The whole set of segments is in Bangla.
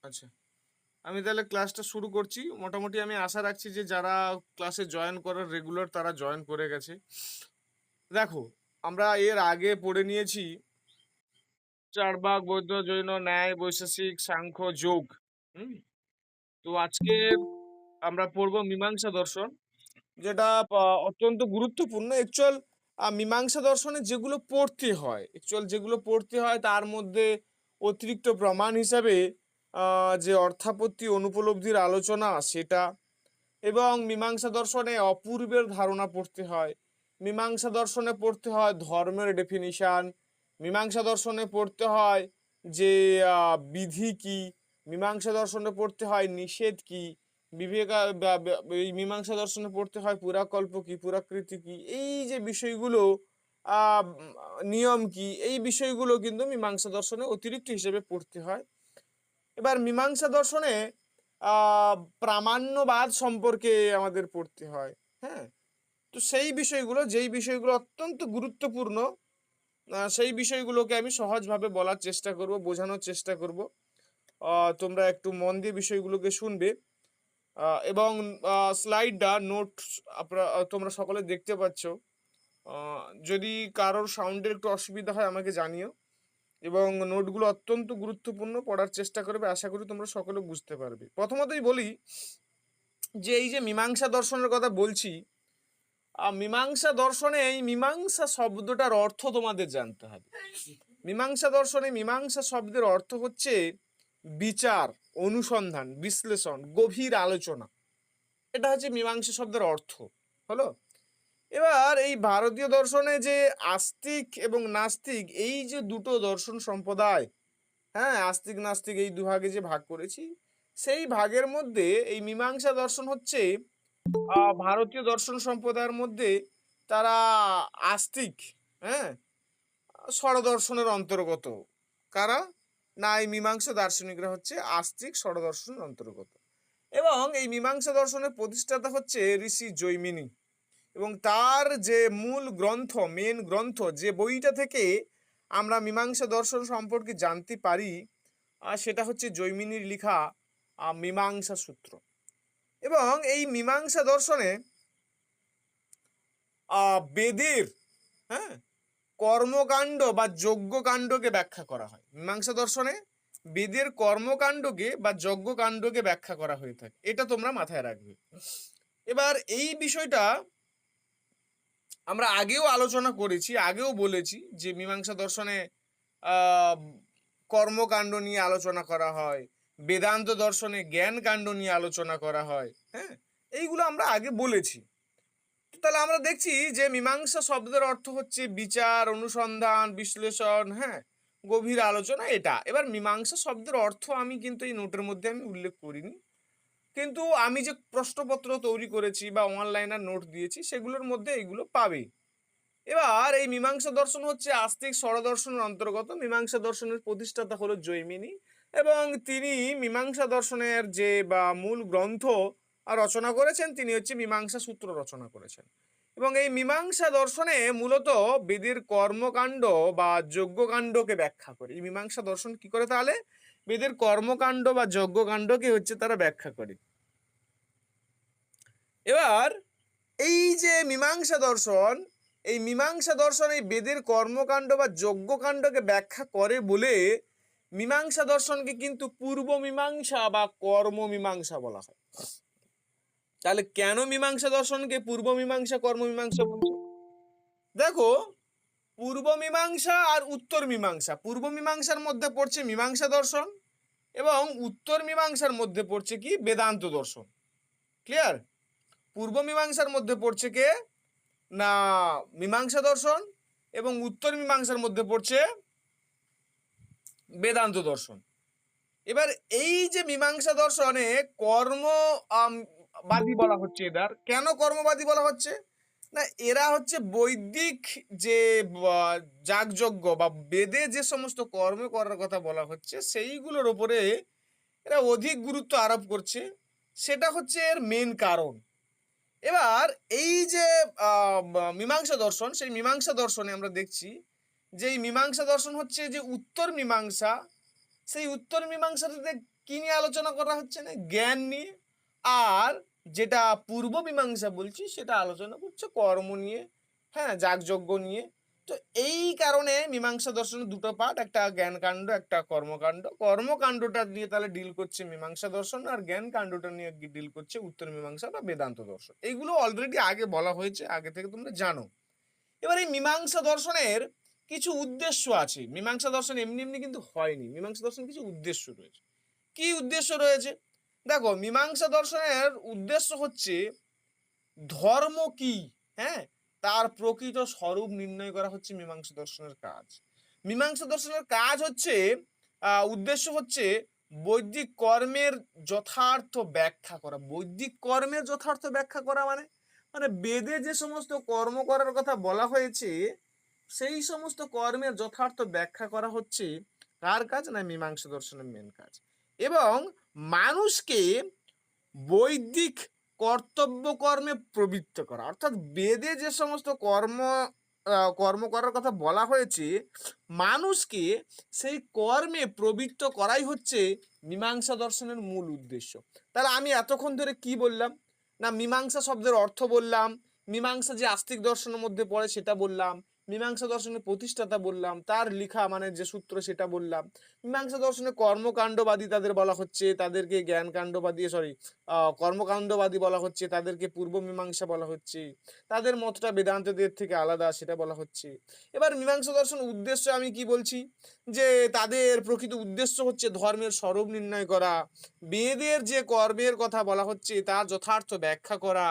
আচ্ছা, আমি তাহলে ক্লাসটা শুরু করছি। মোটামুটি আমি আশা রাখছি যে যারা ক্লাসে জয়েন করার রেগুলার তারা জয়েন করে গেছে। দেখো, আমরা এর আগে পড়ে নিয়েছি চার্বাক, বৌদ্ধ, জৈন, ন্যায়, বৈশেষিক, সাংখ্য, যোগ। হুম। তো আজকে আমরা পড়বো মীমাংসা দর্শন, যেটা অত্যন্ত গুরুত্বপূর্ণ। মীমাংসা দর্শনে যেগুলো পড়তে হয় তার মধ্যে অতিরিক্ত প্রমাণ হিসাবে যে অর্থাপত্তি অনুপলব্ধির আলোচনা সেটা, এবং মীমাংসা দর্শনে অপূর্বের ধারণা পড়তে হয়। মীমাংসা দর্শনে পড়তে হয় ধর্মের ডেফিনিশন। মীমাংসা দর্শনে পড়তে হয় যে বিধি কি। মীমাংসা দর্শনে পড়তে হয় নিষেধ কি। এই মীমাংসা দর্শনে পড়তে হয় পুরাকল্প কি, পুরাকৃতি কি, এই যে বিষয়গুলো, আহ নিয়ম কি, এই বিষয়গুলো কিন্তু মীমাংসা দর্শনে অতিরিক্ত হিসেবে পড়তে হয়। এবার মীমাংসা দর্শনে প্রামাণ্যবাদ সম্পর্কে আমাদের পড়তে হয়। হ্যাঁ, তো যেই বিষয়গুলো অত্যন্ত গুরুত্বপূর্ণ, সেই বিষয়গুলোকে আমি সহজভাবে বলার চেষ্টা করব, বোঝানোর চেষ্টা করব। তোমরা একটু মন দিয়ে বিষয়গুলোকে শুনবে, এবং স্লাইডটা নোটস আপনারা তোমরা সকলে দেখতে পাচ্ছ। যদি কারোর সাউন্ডের একটু অসুবিধা হয় আমাকে জানিও, এবং নোটগুলো অত্যন্ত গুরুত্বপূর্ণ, পড়ার চেষ্টা করবে। আশা করি তোমরা সকলে বুঝতে পারবে। প্রথমতই বলি যে এই যে মীমাংসা দর্শনের কথা বলছি, মীমাংসা দর্শনে এই মীমাংসা শব্দটার অর্থ তোমাদের জানতে হবে। মীমাংসা দর্শনে মীমাংসা শব্দের অর্থ হচ্ছে বিচার, অনুসন্ধান, বিশ্লেষণ, গভীর আলোচনা। এটা হচ্ছে মীমাংসা শব্দের অর্থ হলো। এবার এই ভারতীয় দর্শনে যে আস্তিক এবং নাস্তিক, এই যে দুটো দর্শন সম্প্রদায়, হ্যাঁ, আস্তিক নাস্তিক এই দুভাগে যে ভাগ করেছি, সেই ভাগের মধ্যে এই মীমাংসা দর্শন হচ্ছে ভারতীয় দর্শন সম্প্রদায়ের মধ্যে তারা আস্তিক। হ্যাঁ, ষড়দর্শনের অন্তর্গত। কারা? না, এই মীমাংসা দার্শনিকরা হচ্ছে আস্তিক ষড়দর্শনের অন্তর্গত। এবং এই মীমাংসা দর্শনের প্রতিষ্ঠাতা হচ্ছে ঋষি জৈমিনী, এবং তার যে মূল গ্রন্থ, মেন গ্রন্থ, যে বইটা থেকে আমরা মীমাংসা দর্শন সম্পর্কে জানতে পারি, সেটা হচ্ছে জৈমিনীর লেখা মীমাংসা সূত্র। এবং এই মীমাংসা দর্শনে বেদের, হ্যাঁ, কর্মকাণ্ড বা যজ্ঞকাণ্ডকে ব্যাখ্যা করা হয়। মীমাংসা দর্শনে বেদের কর্মকাণ্ডকে বা যজ্ঞকাণ্ডকে ব্যাখ্যা করা হয়ে থাকে, এটা তোমরা মাথায় রাখবে। এবার এই বিষয়টা আমরা আগেও আলোচনা করেছি, আগেও বলেছি যে মীমাংসা দর্শনে আহ কর্মকাণ্ড নিয়ে আলোচনা করা হয়, বেদান্ত দর্শনে জ্ঞান কাণ্ড নিয়ে আলোচনা করা হয়। হ্যাঁ, এইগুলো আমরা আগে বলেছি। তাহলে আমরা দেখছি যে মীমাংসা শব্দের অর্থ হচ্ছে বিচার, অনুসন্ধান, বিশ্লেষণ, হ্যাঁ, গভীর আলোচনা, এটা। এবার মীমাংসা শব্দের অর্থ আমি কিন্তু এই নোটের মধ্যে আমি উল্লেখ করিনি, কিন্তু আমি যে প্রশ্নপত্র তৈরি করেছি বা অনলাইনে নোট দিয়েছি সেগুলোর মধ্যে এগুলো পাবে। এবার এই মীমাংসা দর্শন হচ্ছে আস্তিক ষড়দর্শনের অন্তর্গত। মীমাংসা দর্শনের প্রতিষ্ঠাতা হলো জৈমিনী, এবং তিনি মীমাংসা দর্শনের যে বা মূল গ্রন্থ রচনা করেছেন, তিনি হচ্ছে মীমাংসা সূত্র রচনা করেছেন। এবং এই মীমাংসা দর্শনে মূলত বেদের কর্মকাণ্ড বা যজ্ঞকাণ্ডকে ব্যাখ্যা করে। এই মীমাংসা দর্শন কি করে? তাহলে বেদের কর্মকাণ্ড বা যজ্ঞকাণ্ডকে হচ্ছে তারা ব্যাখ্যা করে। এবার এই যে মীমাংসা দর্শন, এই মীমাংসা দর্শন এই বেদের কর্মকাণ্ড বা যজ্ঞকাণ্ডকে ব্যাখ্যা করে বলে মীমাংসা দর্শনকে কিন্তু পূর্ব মীমাংসা বা কর্ম মীমাংসা বলা হয়। তাহলে কেন মীমাংসা দর্শনকে পূর্ব মীমাংসা, কর্ম মীমাংসা বলছে? দেখো, পূর্ব মীমাংসা আর উত্তর মীমাংসা, পূর্ব মীমাংসার মধ্যে পড়ছে মীমাংসা দর্শন, এবং উত্তর মীমাংসার মধ্যে পড়ছে কি? বেদান্ত দর্শন। ক্লিয়ার? পূর্ব মীমাংসার মধ্যে পড়ছে কে? না, মীমাংসা দর্শন, এবং উত্তর মীমাংসার মধ্যে পড়ছে বেদান্ত দর্শন। এবার এই যে মীমাংসা দর্শনে কর্ম বাদী বলা হচ্ছে, এদের কেন কর্মবাদী বলা হচ্ছে? না, এরা হচ্ছে বৈদিক যে যাগযজ্ঞ বা বেদে যে সমস্ত কর্ম করার কথা বলা হচ্ছে সেইগুলোর উপরে এরা অধিক গুরুত্ব আরোপ করছে, সেটা হচ্ছে এর মেন কারণ। এবার এই যে মীমাংসা দর্শন, সেই মীমাংসা দর্শনে আমরা দেখছি যে এই মীমাংসা দর্শন হচ্ছে যে উত্তর মীমাংসা সেই উত্তর মীমাংসাতে কি নিয়ে আলোচনা করা হচ্ছে না, জ্ঞান নিয়ে। আর যেটা পূর্ব মীমাংসা বলছি সেটা আলোচনা করছে কর্ম নিয়ে, হ্যাঁ, যাগযজ্ঞ নিয়ে। তো এই কারণে মীমাংসা দর্শনের দুটো পার্ট, একটা জ্ঞান কাণ্ড, একটা কর্মকাণ্ড। কর্মকাণ্ডটা নিয়ে তাহলে ডিল করছে মীমাংসা দর্শন, আর জ্ঞান কাণ্ডটা নিয়ে ডিল করছে উত্তর মীমাংসা বা বেদান্ত দর্শন। এইগুলো অলরেডি আগে বলা হয়েছে, আগে থেকে তোমরা জানো। এবার এই মীমাংসা দর্শনের কিছু উদ্দেশ্য আছে। মীমাংসা দর্শন এমনি এমনি কিন্তু হয়নি, মীমাংসা দর্শন কিছু উদ্দেশ্য রয়েছে। কি উদ্দেশ্য রয়েছে? দেখো, মীমাংসা দর্শনের উদ্দেশ্য হচ্ছে ধর্ম কি, হ্যাঁ, তার প্রকৃত স্বরূপ নির্ণয় করা হচ্ছে মীমাংসা দর্শনের কাজ। মীমাংসা দর্শনের কাজ হচ্ছে, উদ্দেশ্য হচ্ছে বৈদিক কর্মের যথার্থ ব্যাখ্যা করা। বৈদিক কর্মের যথার্থ ব্যাখ্যা করা মানে মানে বেদে যে সমস্ত কর্ম করার কথা বলা হয়েছে সেই সমস্ত কর্মের যথার্থ ব্যাখ্যা করা হচ্ছে কার কাজ, না মীমাংসা দর্শনের মেন কাজ। এবং মানুষকে বৈদিক কর্তব্য কর্মে প্রবৃত্ত করা, অর্থাৎ বেদে যে সমস্ত কর্ম করার কথা বলা হয়েছে, মানুষকে সেই কর্মে প্রবৃত্ত করাই হচ্ছে মীমাংসা দর্শনের মূল উদ্দেশ্য। তাহলে আমি এতক্ষণ ধরে কি বললাম, না মীমাংসা শব্দের অর্থ বললাম, মীমাংসা যে আস্তিক দর্শনের মধ্যে পড়ে সেটা বললাম, মীমাংসা দর্শনের প্রতিষ্ঠাতা বললাম, তার লেখা মানে যে সূত্র সেটা বললাম। মীমাংসা দর্শনে কর্মকাণ্ডবাদী তাদের বলা হচ্ছে, তাদেরকে জ্ঞান কাণ্ডবাদী কর্মকাণ্ডবাদী বলা হচ্ছে, তাদেরকে পূর্ব মীমাংসা বলা হচ্ছে, তাদের মতটা বেদান্তদের থেকে আলাদা সেটা বলা হচ্ছে। এবার মীমাংসা দর্শন উদ্দেশ্য আমি কি বলছি, যে তাদের প্রকৃত উদ্দেশ্য হচ্ছে ধর্মের স্বরূপ নির্ণয় করা, বেদের যে কর্মের কথা বলা হচ্ছে তার যথার্থ ব্যাখ্যা করা,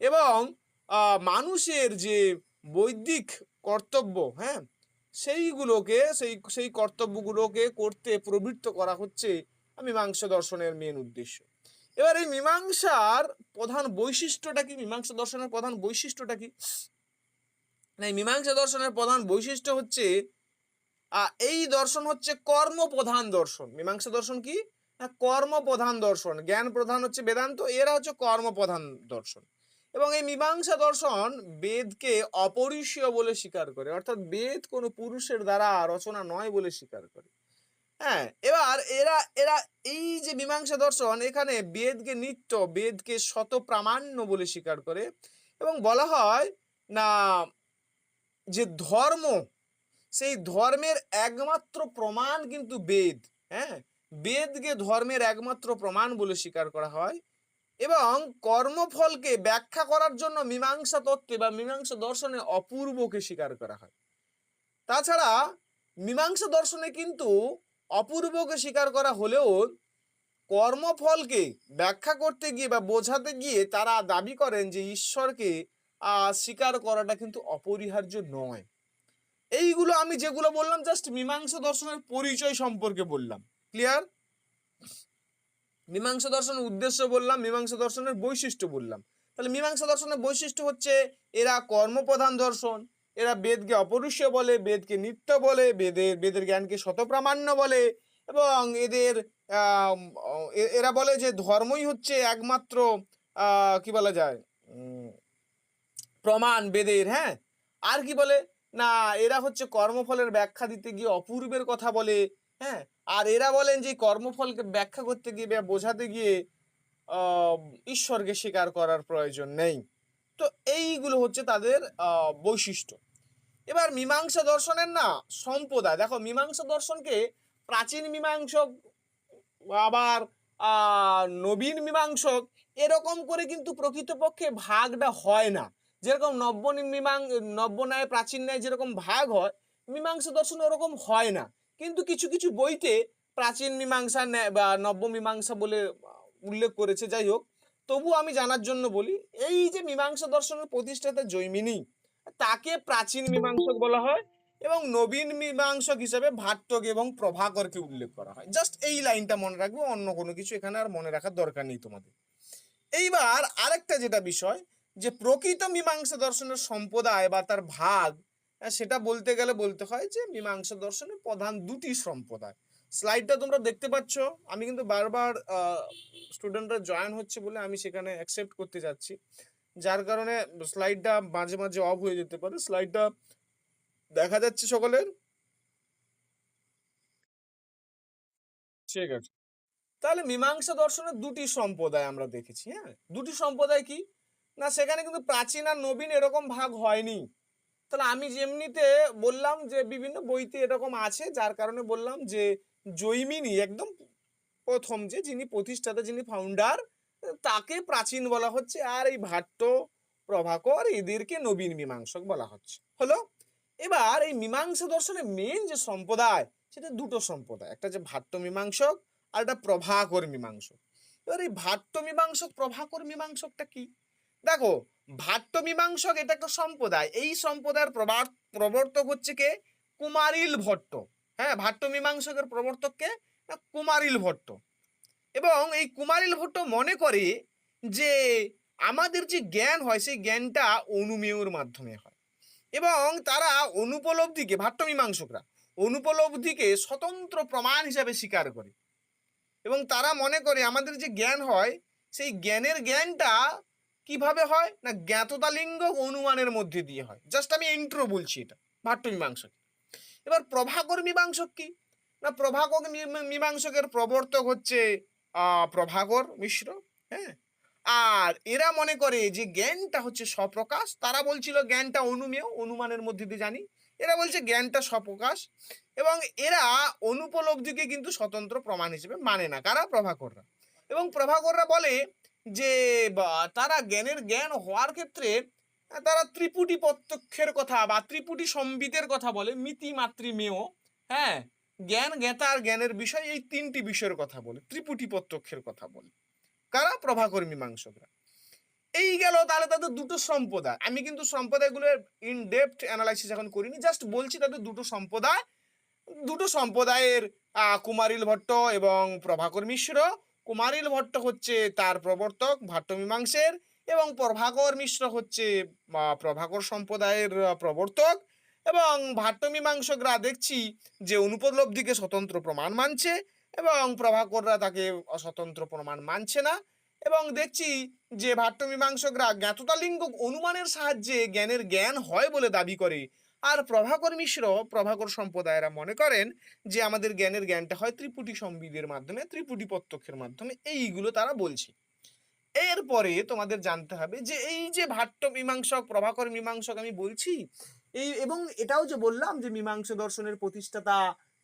এবং মানুষের যে বৈদিক কর্তব্য, হ্যাঁ, সেইগুলোকে সেই সেই কর্তব্যগুলোকে করতে প্রবৃত্ত করা হচ্ছে মীমাংসা দর্শনের মেন উদ্দেশ্য। এবার এই মীমাংসার প্রধান বৈশিষ্ট্যটা কি, মীমাংসা দর্শনের প্রধান বৈশিষ্ট্যটা কি? এই মীমাংসা দর্শনের প্রধান বৈশিষ্ট্য হচ্ছে এই দর্শন হচ্ছে কর্মপ্রধান দর্শন। মীমাংসা দর্শন কি? কর্মপ্রধান দর্শন। জ্ঞান প্রধান হচ্ছে বেদান্ত, এরা হচ্ছে কর্মপ্রধান দর্শন। এবং এই মীমাংসা দর্শন বেদকে অপরিসীয় বলে স্বীকার করে, অর্থাৎ বেদ কোনো পুরুষের দ্বারা রচনা নয় বলে স্বীকার করে। হ্যাঁ, এবার এরা এরা এই যে মীমাংসা দর্শন, এখানে বেদকে নিত্য, বেদকে শত প্রামাণ্য বলে স্বীকার করে, এবং বলা হয় না যে ধর্ম, সেই ধর্মের একমাত্র প্রমাণ কিন্তু বেদ। হ্যাঁ, বেদকে ধর্মের একমাত্র প্রমাণ বলে স্বীকার করা হয়। এবং কর্মফলকে ব্যাখ্যা করার জন্য মীমাংসা তত্ত্বে বা মীমাংসা দর্শনে অপূর্বকে স্বীকার করা হয়। তাছাড়া মীমাংসা দর্শনে কিন্তু অপূর্বকে স্বীকার করা হলেও কর্মফলকে ব্যাখ্যা করতে গিয়ে বা বোঝাতে গিয়ে তারা দাবি করেন যে ঈশ্বরকে স্বীকার করাটা কিন্তু অপরিহার্য নয়। এইগুলো আমি যেগুলো বললাম জাস্ট মীমাংসা দর্শনের পরিচয় সম্পর্কে বললাম। ক্লিয়ার? মীমাংসা দর্শনের উদ্দেশ্য বললাম, মীমাংসা দর্শনের বৈশিষ্ট্য বললাম। তাহলে মীমাংসা দর্শনের বৈশিষ্ট্য হচ্ছে এরা কর্মপ্রধান দর্শন, এরা বেদকে অপরিসীয় বলে, বেদকে নিত্য বলে, বেদের জ্ঞানকে শতপ্রামাণ্য বলে, এবং এরা বলে যে ধর্মই হচ্ছে একমাত্র কি বলা যায় প্রমাণ বেদের। হ্যাঁ, আর কি বলে না, এরা হচ্ছে কর্মফলের ব্যাখ্যা দিতে গিয়ে অপূর্বের কথা বলে। হ্যাঁ, আর এরা বলেন যে কর্মফলকে ব্যাখ্যা করতে গিয়ে বা বোঝাতে গিয়ে ঈশ্বরকে স্বীকার করার প্রয়োজন নেই। তো এইগুলো হচ্ছে তাদের বৈশিষ্ট্য। এবার মীমাংসা দর্শনের না সম্প্রদায়, দেখো মীমাংসা দর্শনকে প্রাচীন মীমাংসক আবার নবীন মীমাংসক এরকম করে কিন্তু প্রকৃতপক্ষে ভাগটা হয় না। যেরকম নব্য ন্যায় প্রাচীন ন্যায় যেরকম ভাগ হয়, মীমাংসা দর্শন ওরকম হয় না। কিন্তু কিছু কিছু বইতে প্রাচীন মীমাংসা বা নব্য মীমাংসা বলে উল্লেখ করেছে। যাই হোক, তবু আমি জানার জন্য বলি, এই যে মীমাংসা দর্শনের প্রতিষ্ঠাতা জৈমিনী, তাকে প্রাচীন মীমাংসক বলা হয়, এবং নবীন মীমাংসক হিসেবে ভাট্টক এবং প্রভাকরকে উল্লেখ করা হয়। জাস্ট এই লাইনটা মনে রাখবো, অন্য কোনো কিছু এখানে আর মনে রাখার দরকার নেই তোমাদের। এইবার আরেকটা যেটা বিষয়, যে প্রকৃত মীমাংসা দর্শনের সম্প্রদায় বা তার ভাগ, সেটা বলতে গেলে বলতে হয় যে মীমাংসা দর্শনের প্রধান দুটি সম্প্রদায়। স্লাইডটা তোমরা দেখতে পাচ্ছ, আমি কিন্তু বারবার স্টুডেন্টরা জয়েন হচ্ছে বলে আমি সেখানে অ্যাকসেপ্ট করতে যাচ্ছি, যার কারণে স্লাইডটা মাঝে মাঝে অফ হয়ে যেতে পারে। স্লাইডটা দেখা যাচ্ছে সকলের? ঠিক আছে। তাহলে মীমাংসা দর্শনের দুটি সম্প্রদায় আমরা দেখেছি। হ্যাঁ, দুটি সম্প্রদায় কি না, সেখানে কিন্তু প্রাচীন আর নবীন এরকম ভাগ হয়নি। তাহলে আমি যেমনিতে বললাম যে বিভিন্ন বইতে এরকম আছে, যার কারণে বললাম যে জৈমিনী একদম প্রথম যে যিনি প্রতিষ্ঠাতা, যিনি ফাউন্ডার, তাকে প্রাচীন বলা হচ্ছে, আর এই ভাট্ট, প্রভাকর এদেরকে নবীন মীমাংসক বলা হচ্ছে। হলো, এবার এই মীমাংসা দর্শনের মেন যে সম্প্রদায়, সেটা দুটো সম্প্রদায়, একটা যে ভাট্ট মীমাংসক আর একটা প্রভাকর মীমাংসক। এবার এই ভাট্ট মীমাংসক প্রভাকর মীমাংসকটা কি? দেখো, ভাট্ট মীমাংসক এটা একটা সম্প্রদায়, এই সম্প্রদায়ের প্রবর্তক হচ্ছে কে? কুমারিল ভট্ট। হ্যাঁ, ভাট্ট মীমাংসকের প্রবর্তক কে? না, কুমারিল ভট্ট। এবং এই কুমারিল ভট্ট মনে করে যে আমাদের যে জ্ঞান হয় সেই জ্ঞানটা অনুমেয়র মাধ্যমে হয়, এবং তারা অনুপলব্ধিকে, ভাট্ট মীমাংসকরা অনুপলব্ধিকে স্বতন্ত্র প্রমাণ হিসাবে স্বীকার করে, এবং তারা মনে করে আমাদের যে জ্ঞান হয় সেই জ্ঞানটা কিভাবে হয় না, জ্ঞাততালিঙ্গ অনুমানের মধ্যে দিয়ে হয়। জাস্ট আমি ইন্ট্রো বলছি, এটা ভাট্ট মীমাংসক। এবার প্রভাকর মীমাংসক কি না, প্রভাকর মীমাংসকের প্রবর্তক হচ্ছে প্রভাকর মিশ্র। হ্যাঁ, আর এরা মনে করে যে জ্ঞানটা হচ্ছে স্বপ্রকাশ, তারা বলছিল জ্ঞানটা অনুমেয়, অনুমানের মধ্যে দিয়ে জানি, এরা বলছে জ্ঞানটা স্বপ্রকাশ, এবং এরা অনুপলব্ধিকে কিন্তু স্বতন্ত্র প্রমাণ হিসেবে মানে না, কারা? প্রভাকররা। এবং প্রভাকররা বলে যে তারা জ্ঞান হওয়ার ক্ষেত্রে তারা ত্রিপুটি প্রত্যক্ষের কথা বা ত্রিপুটি সম্বিতের কথা বলে, মিতি মাতৃ মেয়। হ্যাঁ, জ্ঞান, জ্ঞাতা আর জ্ঞানের বিষয়, এই তিনটি বিষয়ের কথা বলে, ত্রিপুটি প্রত্যক্ষের কথা বলে, কারা? প্রভাকর মীমাংসকরা। এই গেল তাহলে তাদের দুটো সম্প্রদায়। আমি কিন্তু সম্প্রদায়গুলোর ইন ডেপথ অ্যানালাইসিস এখন করিনি, জাস্ট বলছি তাদের দুটো সম্প্রদায়, দুটো সম্প্রদায়ের কুমারিল ভট্ট এবং প্রভাকর মিশ্র। কুমারিল ভট্ট হচ্ছে তার প্রবর্তক ভাট্ট মীমাংসের, এবং প্রভাকর মিশ্র হচ্ছে প্রভাকর সম্প্রদায়ের প্রবর্তক। এবং ভাট্ট মীমাংসকরা দেখছি যে অনুপলব্ধিকে স্বতন্ত্র প্রমাণ মানছে, এবং প্রভাকররা তাকে অস্বতন্ত্র প্রমাণ মানছে না। এবং দেখছি যে ভাট্ট মীমাংসকরা জ্ঞাততালিঙ্গ অনুমানের সাহায্যে জ্ঞানের জ্ঞান হয় বলে দাবি করে, আর প্রভাকর মিশ্র, প্রভাকর সম্প্রদায়েরা মনে করেন যে আমাদের জ্ঞানটা হয় ত্রিপুটি সম্বিদের মাধ্যমে, ত্রিপুটি প্রত্যক্ষের মাধ্যমে। এইগুলো তারা বলছে। এরপরে তোমাদের জানতে হবে যে এই যে ভাট্ট মীমাংসক, প্রভাকর মীমাংসক আমি বলছি, এই এবং এটাও যে বললাম যে মীমাংসা দর্শনের প্রতিষ্ঠাতা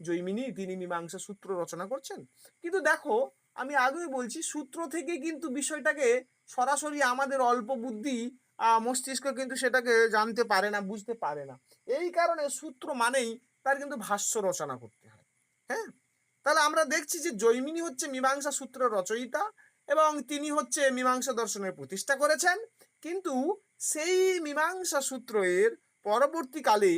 জৈমিনী, তিনি মীমাংসা সূত্র রচনা করছেন। কিন্তু দেখো, আমি আগেই বলছি, সূত্র থেকে কিন্তু বিষয়টাকে সরাসরি আমাদের অল্প বুদ্ধি মস্তিষ্ক কিন্তু সেটাকে জানতে পারে না, বুঝতে পারে না। এই কারণে সূত্র মানেই তার কিন্তু ভাষ্য রচনা করতে হয়। হ্যাঁ, তাহলে আমরা দেখছি যে জৈমিনী হচ্ছে মীমাংসা সূত্রের রচয়িতা, এবং তিনি হচ্ছে মীমাংসা দর্শনের প্রতিষ্ঠা করেছেন। কিন্তু সেই মীমাংসা সূত্রের পরবর্তীকালে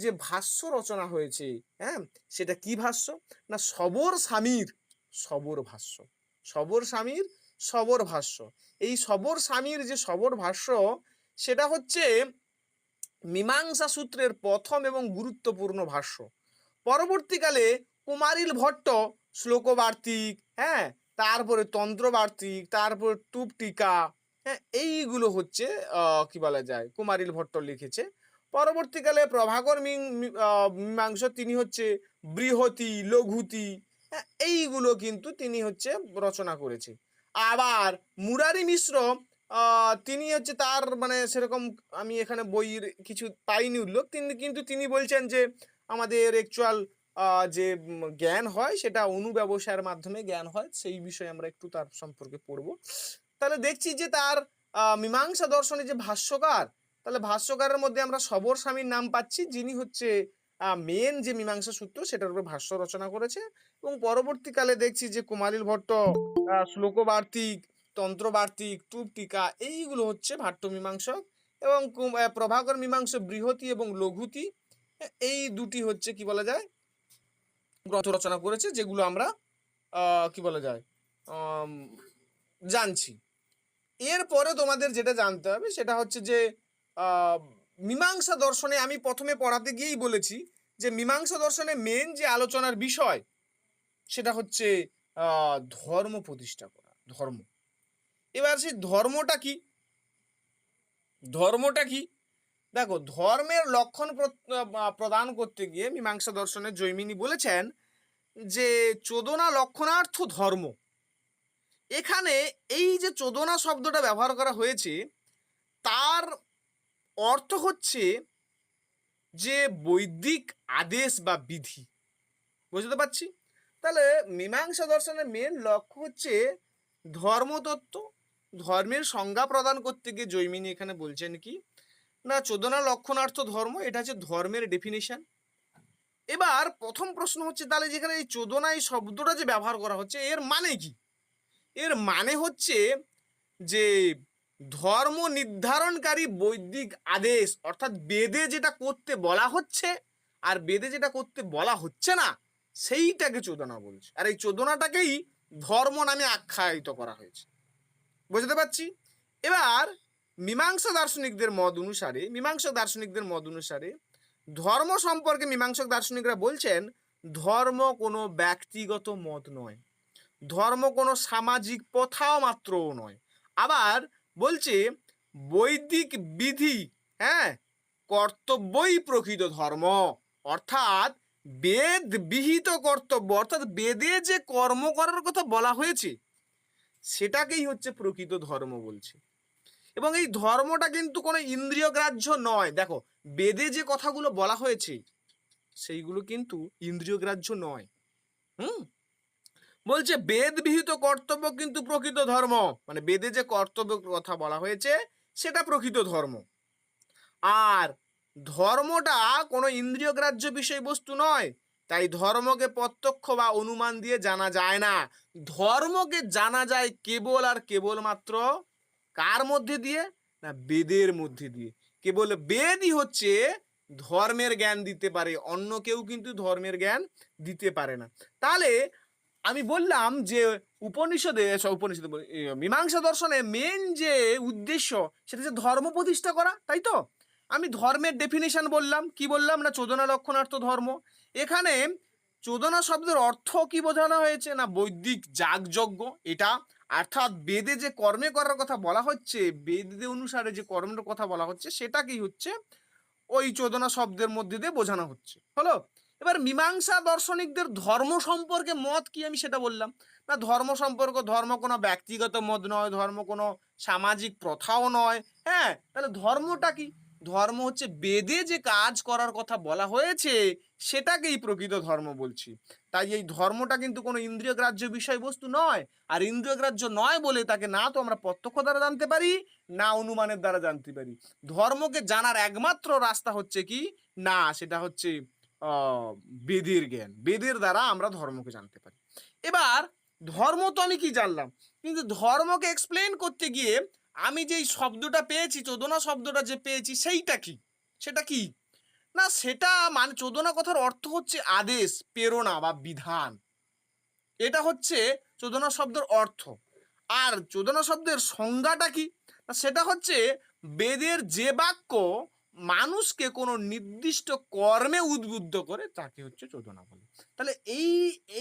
যে ভাষ্য রচনা হয়েছে, হ্যাঁ, সেটা কি ভাষ্য না, সবর স্বামীর সবর ভাষ্য। সবর স্বামীর সবর ভাষ্য। এই সবর স্বামীর যে সবর ভাষ্য, সেটা হচ্ছে মীমাংসা সূত্রের প্রথম এবং গুরুত্বপূর্ণ ভাষ্য। পরবর্তীকালে কুমারিল ভট্ট শ্লোকবার্তিক, হ্যাঁ, তারপরে তন্ত্রবার্তিক, তারপরে টুপটিকা, হ্যাঁ, এইগুলো হচ্ছে কি বলা যায়, কুমারিল ভট্ট লিখেছে। পরবর্তীকালে প্রভাকর মীমাংস, তিনি হচ্ছে বৃহতি, লঘুতি, হ্যাঁ, এইগুলো কিন্তু তিনি হচ্ছে রচনা করেছে। আবার মুরারি মিশ্র, তিনি হচ্ছে তার মানে সেরকম আমি এখানে বইয়ের কিছু পাইনি উল্লেখ, কিন্তু তিনি বলছেন যে আমাদের অ্যাকচুয়াল যে জ্ঞান হয় সেটা অনুব্যবসায়ের মাধ্যমে জ্ঞান হয়, সেই বিষয়ে আমরা একটু তার সম্পর্কে পড়ব। তাহলে দেখছি যে তার মীমাংসা দর্শনে যে ভাষ্যকার, তাহলে ভাষ্যকারের মধ্যে আমরা সবর স্বামীর নাম পাচ্ছি, যিনি হচ্ছে মেন যে মীমাংসা সূত্র সেটার উপর ভাষ্য রচনা করেছে। এবং পরবর্তীকালে দেখছি যে কুমারিল ভট্ট শ্লোকবার্তিক, তন্ত্রবার্তিক, টুপটিকা, এইগুলো হচ্ছে ভাট্ট মীমাংসক। এবং প্রভাকর মীমাংস বৃহতি এবং লঘুতি, এই দুটি হচ্ছে কি বলা যায় গ্রন্থ রচনা করেছে, যেগুলো আমরা কি বলা যায় জানছি। এরপরে তোমাদের যেটা জানতে হবে সেটা হচ্ছে যে মীমাংসা দর্শনে, আমি প্রথমে পড়াতে গিয়েই বলেছি যে মীমাংসা দর্শনে মেন যে আলোচনার বিষয় সেটা হচ্ছে ধর্ম প্রতিষ্ঠা করা, ধর্ম। এবার সেই ধর্মটা কি, ধর্মটা কি দেখো, ধর্মের লক্ষণ প্রদান করতে গিয়ে মীমাংসা দর্শনের জৈমিনী বলেছেন যে চোদনা লক্ষণার্থ ধর্ম, এখানে এই যে চোদনা শব্দটা ব্যবহার করা হয়েছে তার অর্থ হচ্ছে যে বৈদিক আদেশ বা বিধি। বুঝতে পারছি? তাহলে মীমাংসা দর্শনের মেন লক্ষ্য হচ্ছে ধর্মতত্ত্ব, ধর্মের সংজ্ঞা প্রদান করতে গিয়ে জৈমিনী এখানে বলছেন কি না চোদনা লক্ষণার্থ ধর্ম, এটা হচ্ছে ধর্মের ডেফিনিশন। এবার প্রথম প্রশ্ন হচ্ছে তাহলে যেখানে এই চোদনা এই শব্দটা যে ব্যবহার করা হচ্ছে এর মানে কি? এর মানে হচ্ছে যে ধর্ম নির্ধারণকারী বৈদিক আদেশ, অর্থাৎ বেদে যেটা করতে বলা হচ্ছে আর বেদে যেটা করতে বলা হচ্ছে না সেইটাকে চোদনা বলছে, আর এই চোদনাটাকেই ধর্ম নামে আখ্যায়িত করা হয়েছে। বুঝতে পারছি? এবার মীমাংসা দার্শনিকদের মত অনুসারে ধর্ম সম্পর্কে মীমাংসক দার্শনিকরা বলছেন ধর্ম কোনো ব্যক্তিগত মত নয়, ধর্ম কোনো সামাজিক প্রথাও মাত্রও নয়। আবার বলছে বৈদিক বিধি, হ্যাঁ, কর্তব্যই প্রকৃত ধর্ম, অর্থাৎ বেদ বিহিত কর্তব্য, অর্থাৎ বেদে যে কর্ম করার কথা বলা হয়েছে সেটাকেই হচ্ছে প্রকৃত ধর্ম বলছে। এবং এই ধর্মটা কিন্তু কোনো ইন্দ্রিয় গ্রাহ্য নয়। দেখো বেদে যে কথাগুলো বলা হয়েছে সেইগুলো কিন্তু ইন্দ্রিয় গ্রাহ্য নয়। বলছে বেদ বিহিত কর্তব্য কিন্তু প্রকৃত ধর্ম, মানে বেদে যে কর্তব্য কথা বলা হয়েছে সেটা প্রকৃত ধর্ম। আর ধর্মটা কোনো ইন্দ্রিয় গ্রাহ্য বিষয়বস্তু নয়, তাই ধর্মকে প্রত্যক্ষ বা অনুমান দিয়ে জানা যায় না। ধর্মকে জানা যায় কেবল আর কেবলমাত্র কার মধ্যে দিয়ে? না বেদের মধ্যে দিয়ে। কেবল বেদই হচ্ছে ধর্মের জ্ঞান দিতে পারে, অন্য কেউ কিন্তু ধর্মের জ্ঞান দিতে পারে না। তাহলে আমি বললাম যে মীমাংসা দর্শনে মেন যে উদ্দেশ্য সেটা হচ্ছে ধর্ম প্রতিষ্ঠা করা, তাই তো? আমি ধর্মের ডেফিনেশন বললাম, কি বললাম না চোদনা লক্ষণার্থ ধর্ম। এখানে চোদনা শব্দের অর্থ কি বোঝানো হয়েছে না বৈদিক যাগযজ্ঞ, এটা অর্থাৎ বেদে যে কর্মে করার কথা বলা হচ্ছে, বেদে অনুসারে যে কর্মের কথা বলা হচ্ছে সেটাকেই হচ্ছে ওই চোদনা শব্দের মধ্যে দিয়ে বোঝানো হচ্ছে। হলো? এবার মীমাংসা দার্শনিকদের ধর্ম সম্পর্কে মত কি আমি সেটা বললাম না। ধর্ম কোনো ব্যক্তিগত মত নয়, ধর্ম কোনো সামাজিক প্রথাও নয়। হ্যাঁ, তাহলে ধর্মটা কি? ধর্ম হচ্ছে বেদে যে কাজ করার কথা বলা হয়েছে সেটাকেই প্রকৃত ধর্ম বলছি। তাই এই ধর্মটা কিন্তু কোনো ইন্দ্রিয় গ্রাহ্য বিষয়বস্তু নয়, আর ইন্দ্রিয় গ্রাহ্য নয় বলে তাকে না তো আমরা প্রত্যক্ষ দ্বারা জানতে পারি না অনুমানের দ্বারা জানতে পারি। ধর্মকে জানার একমাত্র রাস্তা হচ্ছে কি না সেটা হচ্ছে বেদের জ্ঞান, বেদের দ্বারা আমরা ধর্মকে জানতে পারি। এবার ধর্ম তো আমি কি জানলাম, কিন্তু ধর্মকে এক্সপ্লেন করতে গিয়ে আমি যেই শব্দটা পেয়েছি, চোদনা শব্দটা যে পেয়েছি সেইটা কি, সেটা কি না সেটা মানে চোদনা কথার অর্থ হচ্ছে আদেশ, প্রেরণা বা বিধান। এটা হচ্ছে চোদনা শব্দের অর্থ। আর চোদনা শব্দের সংজ্ঞাটা কি, সেটা হচ্ছে বেদের যে বাক্য মানুষকে কোনো নির্দিষ্ট কর্মে উদ্বুদ্ধ করে তাকে হচ্ছে চোদনা বলে। তাহলে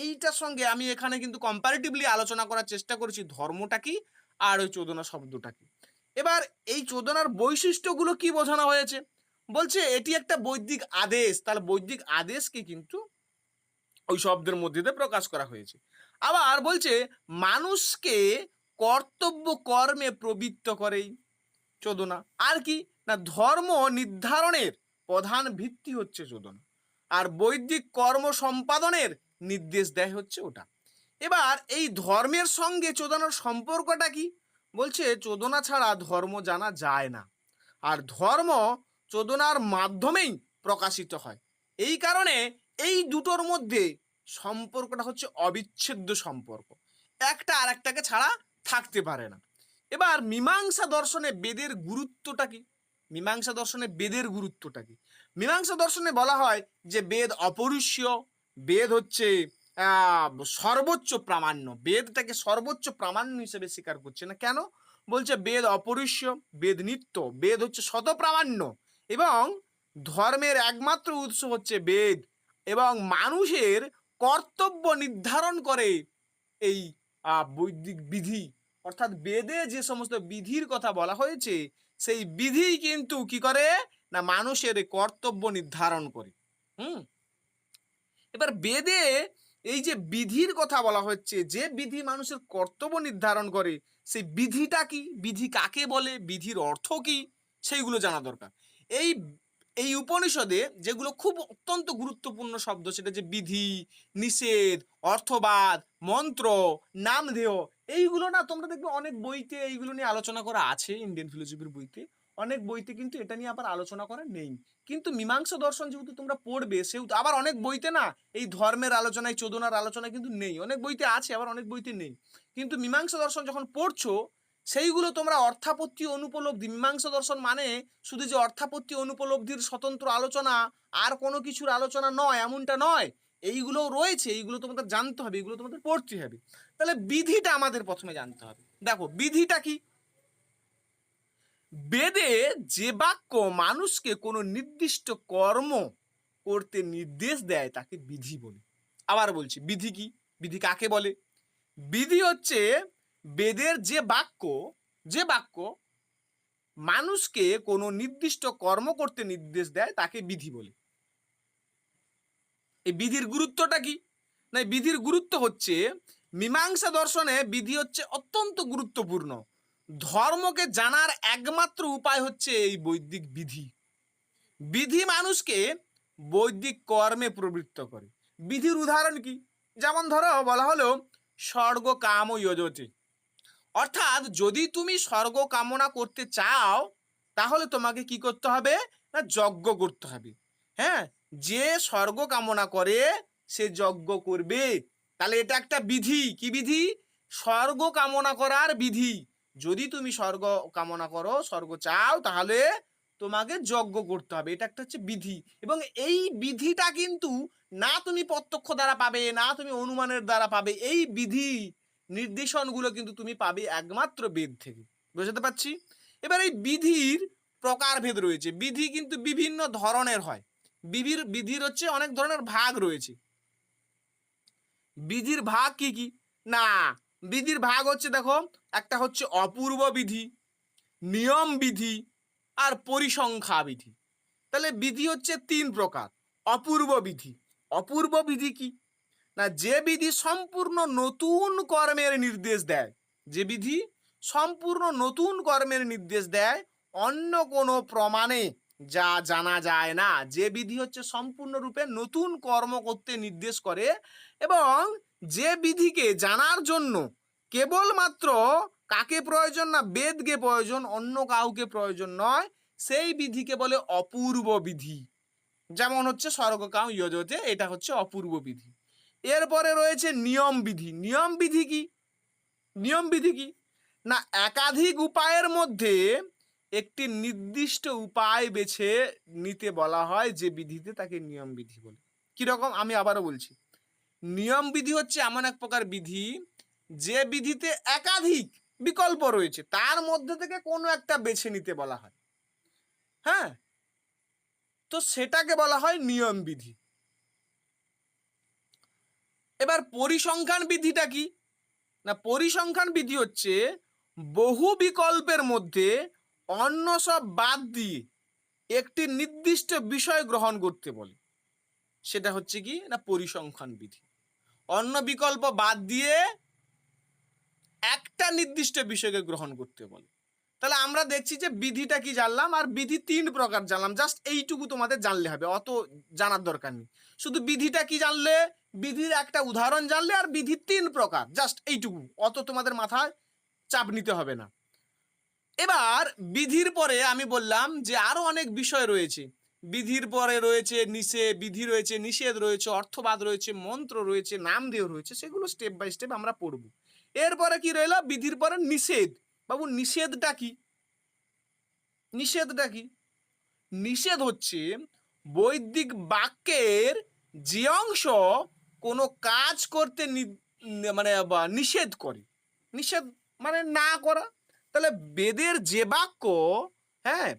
এইটার সঙ্গে আমি এখানে কিন্তু কম্পারেটিভলি আলোচনা করার চেষ্টা করেছি ধর্মটা কি আর ওই চোদনা শব্দটা কি। এবার এই চোদনার বৈশিষ্ট্যগুলো কি বোঝানো হয়েছে, বলছে এটি একটা বৈদিক আদেশ, তাহলে বৈদিক আদেশকে কিন্তু ওই শব্দের মধ্যে দিয়ে প্রকাশ করা হয়েছে। আবার বলছে মানুষকে কর্তব্য কর্মে প্রবৃত্ত করেই চোদনা। আর কি না ধর্ম নির্ধারণের প্রধান ভিত্তি হচ্ছে চোদনা, আর বৈদিক কর্ম সম্পাদনের নির্দেশ দেয় হচ্ছে ওটা। এবার এই ধর্মের সঙ্গে চোদনার সম্পর্কটা কি, বলছে চোদনা ছাড়া ধর্ম জানা যায় না, আর ধর্ম চোদনার মাধ্যমেই প্রকাশিত হয়। এই কারণে এই দুটোর মধ্যে সম্পর্কটা হচ্ছে অবিচ্ছেদ্য সম্পর্ক, একটা আর একটাকে ছাড়া থাকতে পারে না। এবার মীমাংসা দর্শনে বেদের গুরুত্বটা কি, মীমাংসা দর্শনে বলা হয় যে বেদ অপরিসীয়, বেদ হচ্ছে সর্বোচ্চ প্রামাণ্য, বেদটাকে সর্বোচ্চ প্রামাণ্য হিসেবে স্বীকার করছে না। কেন? বলছে বেদ অপরিসীয়, বেদ নিত্য, বেদ হচ্ছে শত প্রামাণ্য, এবং ধর্মের একমাত্র উৎস হচ্ছে বেদ, এবং মানুষের কর্তব্য নির্ধারণ করে এই বৈদিক বিধি, অর্থাৎ বেদে যে সমস্ত বিধির কথা বলা হয়েছে সেই বিধি কিন্তু কি করে না মানুষের কর্তব্য নির্ধারণ করে। এবার বেদে এই যে বিধির কথা বলা হচ্ছে, যে বিধি মানুষের কর্তব্য নির্ধারণ করে, সেই বিধিটা কি, বিধি কাকে বলে, বিধির অর্থ কি, সেইগুলো জানা দরকার। এই এই উপনিষদে যেগুলো খুব অত্যন্ত গুরুত্বপূর্ণ শব্দ, সেটা যে বিধি, নিষেধ, অর্থবাদ, মন্ত্র, নামধেয়, এইগুলো না তোমরা দেখবে অনেক বইতে এইগুলো নিয়ে আলোচনা করা আছে। ইন্ডিয়ান ফিলোসফির বইতে, অনেক বইতে কিন্তু এটা নিয়ে আবার আলোচনা করা নেই। কিন্তু মীমাংসা দর্শন যেহেতু তোমরা পড়বে, সেহেতু আবার অনেক বইতে না এই ধর্মের আলোচনায়, চোদনার আলোচনা কিন্তু নেই। অনেক বইতে আছে, আবার অনেক বইতে নেই। কিন্তু মীমাংসা দর্শন যখন পড়ছো, সেইগুলো তোমরা অর্থাপত্তি অনুপলব্ধি, মীমাংসা দর্শন মানে শুধু যে অর্থাপত্তি অনুপলব্ধির স্বতন্ত্র আলোচনা, আর কোনো কিছুর আলোচনা নয়, এমনটা নয়। এইগুলো রয়েছে, এইগুলো তোমাদের জানতে হবে, এগুলো তোমাদের পড়তে হবে। তাহলে বিধিটা আমাদের প্রথমে জানতে হবে। দেখো বিধিটা কি, বেদে যে বাক্য মানুষকে কোনো নির্দিষ্ট কর্ম করতে নির্দেশ দেয় তাকে বিধি বলে। আবার বলছি, বিধি কি, বিধি কাকে বলে? বিধি হচ্ছে বেদের যে বাক্য মানুষকে কোনো নির্দিষ্ট কর্ম করতে নির্দেশ দেয় তাকে বিধি বলে। এই বিধির গুরুত্বটা কি? না, বিধির গুরুত্ব হচ্ছে, মীমাংসা দর্শনে বিধি হচ্ছে অত্যন্ত গুরুত্বপূর্ণ। ধর্মকে জানার একমাত্র উপায় হচ্ছে এই বৈদিক বিধি। বিধি মানুষকে বৈদিক কর্মে প্রবৃত্ত করে। বিধির উদাহরণ কি? যেমন ধরো বলা হলো স্বর্গ কাম যজতে, অর্থাৎ যদি তুমি স্বর্গ কামনা করতে চাও, তাহলে তোমাকে কি করতে হবে? না, যজ্ঞ করতে হবে। হ্যাঁ, যে স্বর্গ কামনা করে সে যজ্ঞ করবে। তাহলে এটা একটা বিধি। কি বিধি? স্বর্গ কামনা করার বিধি। যদি তুমি স্বর্গ কামনা করো, স্বর্গ চাও, তাহলে তোমাকে যজ্ঞ করতে হবে। এটা একটা হচ্ছে বিধি। এবং এই বিধিটা কিন্তু না তুমি প্রত্যক্ষ দ্বারা পাবে, না তুমি অনুমানের দ্বারা পাবে। এই বিধি নির্দেশনগুলো কিন্তু তুমি পাবে একমাত্র বেদ থেকে। বুঝতে পারছি? এবার এই বিধির প্রকারভেদ রয়েছে। বিধি কিন্তু বিভিন্ন ধরনের হয়। বিধির হচ্ছে অনেক ধরনের ভাগ রয়েছে। বিধির ভাগ কি কি? না, বিধির ভাগ হচ্ছে, দেখো, একটা হচ্ছে অপূর্ব বিধি, নিয়ম বিধি, আর পরিসংখ্যা বিধি। তাহলে বিধি হচ্ছে তিন প্রকার। অপূর্ব বিধি, অপূর্ব বিধি কি? না, যে বিধি সম্পূর্ণ নতুন কর্মের নির্দেশ দেয়, যে বিধি সম্পূর্ণ নতুন কর্মের নির্দেশ দেয়, অন্য কোনো প্রমাণে যা জানা যায় না, যে বিধি হচ্ছে সম্পূর্ণরূপে নতুন কর্ম করতে নির্দেশ করে, এবং যে বিধিকে জানার জন্য কেবলমাত্র কাকে প্রয়োজন? না, বেদকে প্রয়োজন, অন্য কাউকে প্রয়োজন নয়, সেই বিধিকে বলে অপূর্ব বিধি। যেমন হচ্ছে স্বর্গকাম যজতে, এটা হচ্ছে অপূর্ব বিধি। এরপরে রয়েছে নিয়ম বিধি। নিয়ম বিধি কি? নিয়ম বিধি কি? না, একাধিক উপায়ের মধ্যে একটি নির্দিষ্ট উপায় বেছে নিতে বলা হয় যে বিধিতে, তাকে নিয়ম বিধি বলে। কিরকম? আমি আবারও বলছি, নিয়ম বিধি হচ্ছে এমন এক প্রকার বিধি যে বিধিতে একাধিক বিকল্প রয়েছে, তার মধ্যে থেকে কোনো একটা বেছে নিতে বলা হয়। হ্যাঁ, তো সেটাকে বলা হয় নিয়ম বিধি। এবার পরিসংখ্যান বিধিটা কি? না, পরিসংখ্যান বিধি হচ্ছে বহু বিকল্পের মধ্যে অন্য সব বাদ দিয়ে একটি নির্দিষ্ট বিষয় গ্রহণ করতে বলে। সেটা হচ্ছে কি? না, পরিসংখ্যান বিধি। অন্য বিকল্প বাদ দিয়ে একটা নির্দিষ্ট বিষয়কে গ্রহণ করতে বলে। তাহলে আমরা দেখছি যে বিধিটা কি জানলাম, আর বিধি তিন প্রকার জানলাম। জাস্ট এইটুকু তোমাদের জানলে হবে, অত জানার দরকার নেই। শুধু বিধিটা কি জানলে, বিধির একটা উদাহরণ জানলে, আর বিধি তিন প্রকার, জাস্ট এইটুকু, অত তোমাদের মাথায় চাপ নিতে হবে না। এবার বিধির পরে আমি বললাম যে আরো অনেক বিষয় রয়েছে। বিধির পরে রয়েছে নিষেধ, বিধি রয়েছে, নিষেধ রয়েছে, অর্থবাদ রয়েছে, মন্ত্র রয়েছে, নামধেয় রয়েছে। সেগুলো স্টেপ বাই স্টেপ আমরা পড়ব। এরপরে কি রইল? বিধির পরে নিষেধ। বাবু, নিষেধটা কি? নিষেধটা কি? নিষেধ হচ্ছে বৈদিক বাক্যের যে অংশ কোনো কাজ করতে মানে নিষেধ করে। নিষেধ মানে না করা। তাহলে বেদের যে বাক্য, হ্যাঁ,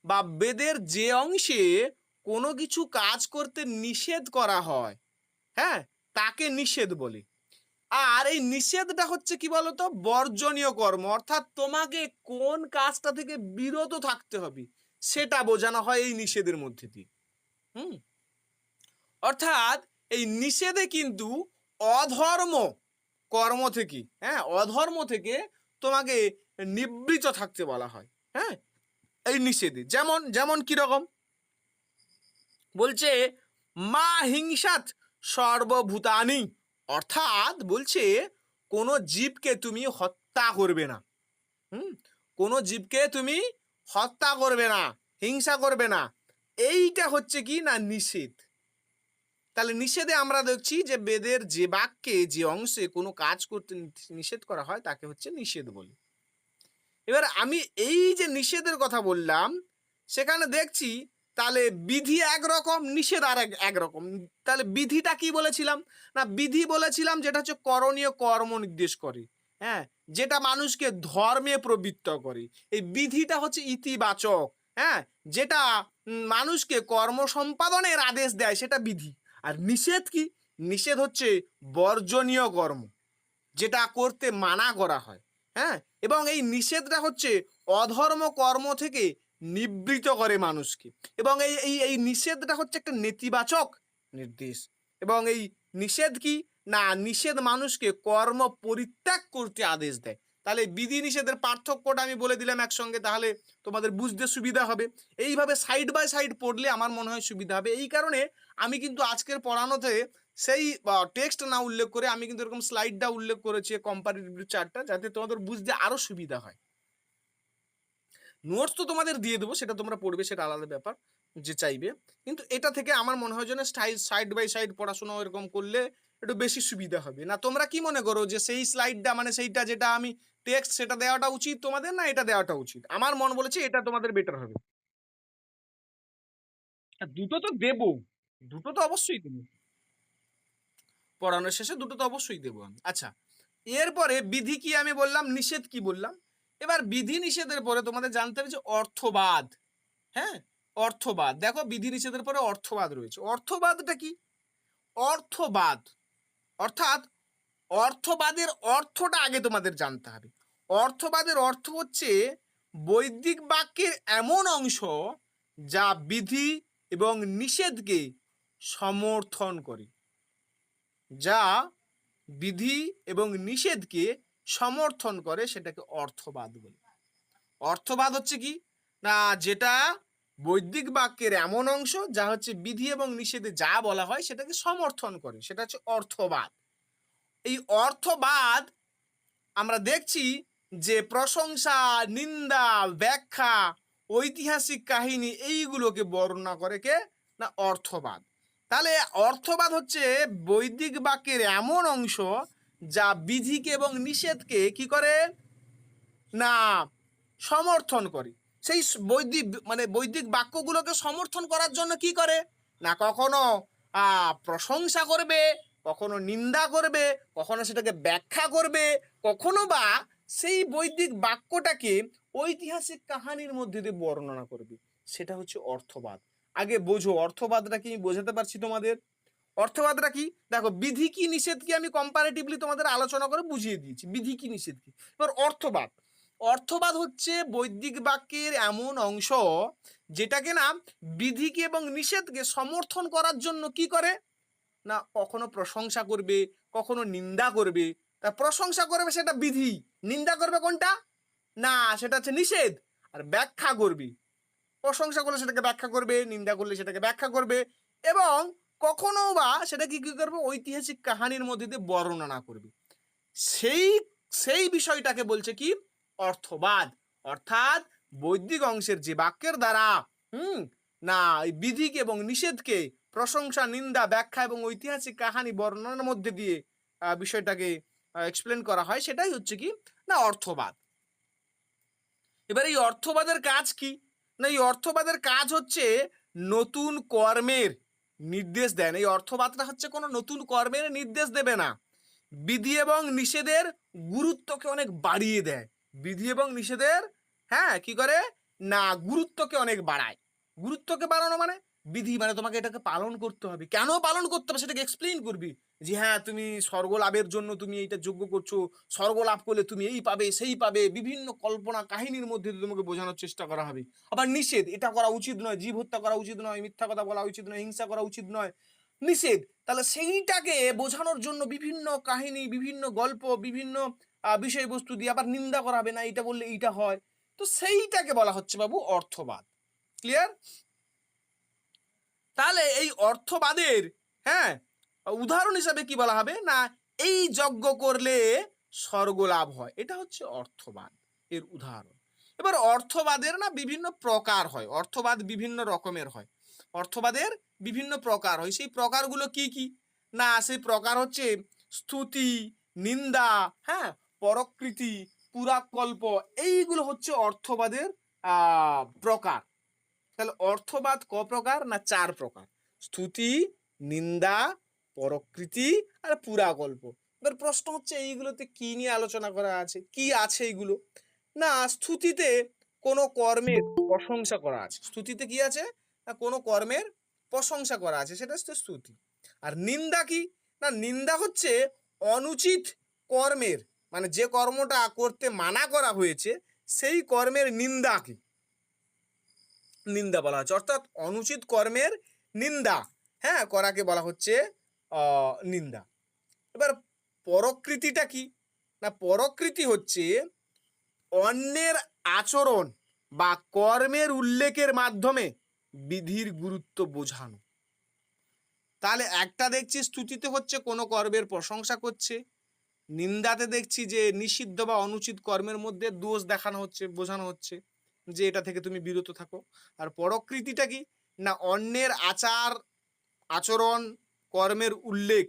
বা বেদের যে অংশে কোনো কিছু কাজ করতে নিষেধ করা হয়, হ্যাঁ, তাকে নিষেধ বলে। আর এই নিষেধটা হচ্ছে কি বলতো? বর্জনীয় কর্ম, অর্থাৎ তোমাকে কোন কাজটা থেকে বিরত থাকতে হবে সেটা বোঝানো হয় এই নিষেধের মধ্যে দিয়ে। অর্থাৎ এই নিষেধে কিন্তু অধর্ম কর্ম থেকে, হ্যাঁ, অধর্ম থেকে তোমাকে নিবৃত থাকতে বলা হয়। হ্যাঁ, এই নিষেধে যেমন যেমন কিরকম বলছে, মা হিংসাত সর্বভূতানি, অর্থাৎ বলছে কোনো জীবকে তুমি হত্যা করবে না। কোনো জীবকে তুমি হত্যা করবে না, হিংসা করবে না, এইটা হচ্ছে কি না নিষেধ। তাহলে নিষেধে আমরা দেখছি যে বেদের যে বাক্যে যে অংশে কোনো কাজ করতে নিষেধ করা হয় তাকে হচ্ছে নিষেধ বলে। এবার আমি এই যে নিষেধের কথা বললাম, সেখানে দেখছি তাহলে বিধি একরকম, নিষেধ আর একরকম। তাহলে বিধিটা কি বলেছিলাম না, বিধি বলেছিলাম যেটা হচ্ছে করণীয় কর্ম নির্দেশ করে, হ্যাঁ, যেটা মানুষকে ধর্মে প্রবৃত্ত করে। এই বিধিটা হচ্ছে ইতিবাচক, হ্যাঁ, যেটা মানুষকে কর্ম সম্পাদনের আদেশ দেয়, সেটা বিধি। আর নিষেধ কি, নিষেধ হচ্ছে বর্জনীয় কর্ম, যেটা করতে মানা করা হয়। হ্যাঁ, এবং এই নিষেধটা হচ্ছে অধর্ম কর্ম থেকে নিবৃত করে মানুষকে, এবং এই এই এই নিষেধটা হচ্ছে একটা নেতিবাচক নির্দেশ। এবং এই নিষেধ কি না, নিষেধ মানুষকে কর্ম পরিত্যাগ করতে আদেশ দেয়। তাহলে বিধি নিষেধের পার্থক্যটা আমি বলে দিলাম একসঙ্গে, তাহলে তোমাদের বুঝতে সুবিধা হবে। এইভাবে সাইড বাই সাইড পড়লে আমার মনে হয় সুবিধা হবে। এই কারণে আমি কিন্তু আজকের পড়ানোতে সেই টেক্সট না উল্লেখ করে আমি কিন্তু এরকম স্লাইডটা উল্লেখ করেছি, কম্পারেটিভ চার্টটা, যাতে তোমাদের বুঝতে আরো সুবিধা হয়। নোটস তো তোমাদের দিয়ে দেবো, সেটা তোমরা পড়বে, সেটা আলাদা ব্যাপার যে চাইবে। কিন্তু এটা থেকে আমার মনে হয় যেন সাইড বাই সাইড পড়াশোনা এরকম করলে একটু বেশি সুবিধা হবে। না তোমরা কি মনে করো যে সেই স্লাইডটা মানে সেইটা যেটা আমি টেক্সট সেটা দেওয়াটা উচিত তোমাদের, না এটা দেওয়াটা উচিত? আমার মন বলেছে এটা তোমাদের বেটার হবে। দুটো তো দেবো, দুটো তো অবশ্যই দেবো, পড়ানোর শেষে দুটো তো অবশ্যই দেবো আমি। আচ্ছা, এরপরে বিধি কি আমি বললাম, নিষেধ কি বললাম। এবার বিধি নিষেধের পরে তোমাদের জানতে হবে যে অর্থবাদ। হ্যাঁ, অর্থবাদ, দেখো বিধি নিষেধের পরে অর্থবাদ রয়েছে। অর্থবাদটা কি? অর্থবাদ অর্থাৎ অর্থবাদের অর্থটা আগে তোমাদের জানতে হবে। অর্থবাদের অর্থ হচ্ছে বৈদিক বাক্যের এমন অংশ যা বিধি এবং নিষেধকে সমর্থন করে, যা বিধি এবং নিষেধকে সমর্থন করে, সেটাকে অর্থবাদ বলে। অর্থবাদ হচ্ছে কি না, যেটা বৈদিক বাক্যের এমন অংশ যা হচ্ছে বিধি এবং নিষেধে যা বলা হয় সেটাকে সমর্থন করে, সেটা হচ্ছে অর্থবাদ। এই অর্থবাদ আমরা দেখছি যে প্রশংসা, নিন্দা, ব্যাখ্যা, ঐতিহাসিক কাহিনী এইগুলোকে বর্ণনা করে কে না অর্থবাদ। তাহলে অর্থবাদ হচ্ছে বৈদিক বাক্যের এমন অংশ যা বিধিকে এবং নিষেধকে কি করে না সমর্থন করে। সেই বৈদিক মানে বৈদিক বাক্যগুলোকে সমর্থন করার জন্য কি করে না, কখনো প্রশংসা করবে, কখনো নিন্দা করবে, কখনো সেটাকে ব্যাখ্যা করবে, কখনো বা সেই বৈদিক বাক্যটাকে ঐতিহাসিক কাহিনীর মধ্যে দিয়ে বর্ণনা করবে। সেটা হচ্ছে অর্থবাদ। আগে বোঝো অর্থবাদটা কি, বোঝাতে পারছি তোমাদের? অর্থবাদটা কি দেখো, বিধি কি নিষেধ কি আমি কম্পারেটিভলি তোমাদের আলোচনা করে বুঝিয়ে দিয়েছি, বিধি কি নিষেধ কি। এবার অর্থবাদ, অর্থবাদ হচ্ছে বৈদিক বাক্যের এমন অংশ যেটাকে না বিধিকে এবং নিষেধকে সমর্থন করার জন্য কি করে না, কখনো প্রশংসা করবে, কখনো নিন্দা করবে। তা প্রশংসা করবে সেটা বিধি, নিন্দা করবে কোনটা না সেটা হচ্ছে নিষেধ। আর ব্যাখ্যা করবে, প্রশংসা করলে সেটাকে ব্যাখ্যা করবে, নিন্দা করলে সেটাকে ব্যাখ্যা করবে, এবং কখনো বা সেটাকে কি করবে ঐতিহাসিক কাহিনীর মধ্যে দিয়ে বর্ণনা করবে। সেই সেই বিষয়টাকে বলছে কি অর্থবাদ। অর্থাৎ বৈদিক অংশের যে বাক্যের দ্বারা না এই বিধিকে এবং নিষেধকে প্রশংসা, নিন্দা, ব্যাখ্যা এবং ঐতিহাসিক কাহিনী বর্ণনার মধ্যে দিয়ে বিষয়টাকে এক্সপ্লেন করা হয়, সেটাই হচ্ছে কি না অর্থবাদ। এবার এই অর্থবাদের কাজ কি না, এই অর্থবাদের কাজ হচ্ছে নতুন কর্মের নির্দেশ দেন। এই অর্থবাদটা হচ্ছে কোনো নতুন কর্মের নির্দেশ দেবে না, বিধি এবং নিষেধের গুরুত্বকে অনেক বাড়িয়ে দেয়। বিধি এবং নিষেধের হ্যাঁ কি করে না গুরুত্বকে অনেক বাড়ায়। গুরুত্বকে বাড়ানো মানে বিধি মানে তোমাকে এটাকে পালন করতে হবে, কেন পালন করতে হবে সেটাকে এক্সপ্লেইন করবি, যে হ্যাঁ তুমি স্বর্গ লাভের জন্য তুমি এইটা যোগ্য করছো, স্বর্গ লাভ করলে তুমি এই পাবে সেই পাবে, বিভিন্ন কল্পনা কাহিনীর মধ্যে তোমাকে বোঝানোর চেষ্টা করা হবে। আবার নিষেধ, এটা করা উচিত নয়, জীব হত্যা করা উচিত নয়, মিথ্যা কথা বলা উচিত নয়, হিংসা করা উচিত নয়, নিষেধ, তাহলে সেইটাকে বোঝানোর জন্য বিভিন্ন কাহিনী, বিভিন্ন গল্প, বিভিন্ন বিষয়বস্তু দিয়ে আবার নিন্দা করাবে না, এটা বললে এইটা হয়, তো সেইটাকে বলা হচ্ছে বাবু অর্থবাদ। ক্লিয়ার? তাহলে এই অর্থবাদের হ্যাঁ উদাহরণ হিসাবে কি বলা হবে না, এই যজ্ঞ করলে স্বর্গ লাভ হয়, এটা হচ্ছে অর্থবাদ এর উদাহরণ। এবার অর্থবাদের না বিভিন্ন প্রকার হয়, অর্থবাদ বিভিন্ন রকমের হয়, অর্থবাদের বিভিন্ন প্রকার হয়। সেই প্রকারগুলো কি কি না, সেই প্রকার হচ্ছে স্তুতি, নিন্দা, হ্যাঁ, পরকৃতি, পুরাকল্প, এইগুলো হচ্ছে অর্থবাদের প্রকার। তাহলে অর্থবাদ ক প্রকার না 4 প্রকার, স্তুতি, নিন্দা, পরকৃতি আর পুরাকল্প। এবার প্রশ্ন হচ্ছে এইগুলোতে কি নিয়ে আলোচনা করা আছে, কি আছে এইগুলো না, স্তুতিতে কোনো কর্মের প্রশংসা করা আছে, স্তুতিতে কি আছে না কোনো কর্মের প্রশংসা করা আছে, সেটা হচ্ছে স্তুতি। আর নিন্দা কি না, নিন্দা হচ্ছে অনুচিত কর্মের, মানে যে কর্মটা করতে মানা করা হয়েছে সেই কর্মের নিন্দা কি নিন্দা বলা হচ্ছে, অর্থাৎ অনুচিত কর্মের নিন্দা হ্যাঁ করাকে বলা হচ্ছে নিন্দা। এবার পরকৃতিটা কি না, পরকৃতি হচ্ছে অন্যের আচরণ বা কর্মের উল্লেখের মাধ্যমে বিধির গুরুত্ব বোঝানো। তাহলে একটা দেখছি স্তুতিতে হচ্ছে কোনো কর্মের প্রশংসা করছে, নিন্দাতে দেখছি যে নিষিদ্ধ বা অনুচিত কর্মের মধ্যে দোষ দেখানো হচ্ছে, বোঝানো হচ্ছে যে এটা থেকে তুমি বিরত থাকো। আর পরকৃতিটা কি না, অন্যের আচরণ কর্মের উল্লেখ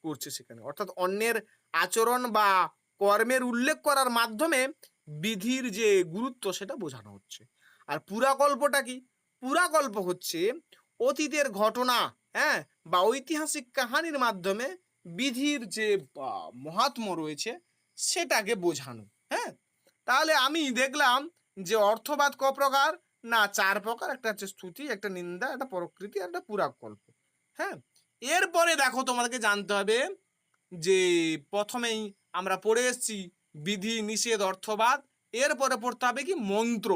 করছে সেখানে, অর্থাৎ অন্যের আচরণ বা কর্মের উল্লেখ করার মাধ্যমে বিধির যে গুরুত্ব সেটা বোঝানো হচ্ছে। আর পুরাকল্পটা কি, পুরাকল্প হচ্ছে অতীতের ঘটনা হ্যাঁ বা ঐতিহাসিক কাহিনীর মাধ্যমে বিধির যে মহাত্ম্য রয়েছে সেটাকে বোঝানো। হ্যাঁ, তাহলে আমি দেখলাম যে অর্থবাদ ক প্রকার না 4 প্রকার, একটা হচ্ছে স্তুতি, একটা নিন্দা, একটা পরকৃতি আর একটা পুরাকল্প। হ্যাঁ, এরপরে দেখো তোমাদেরকে জানতে হবে যে প্রথমেই আমরা পড়ে এসেছি বিধি, নিষেধ, অর্থবাদ, এরপরে পড়তে হবে কি মন্ত্র।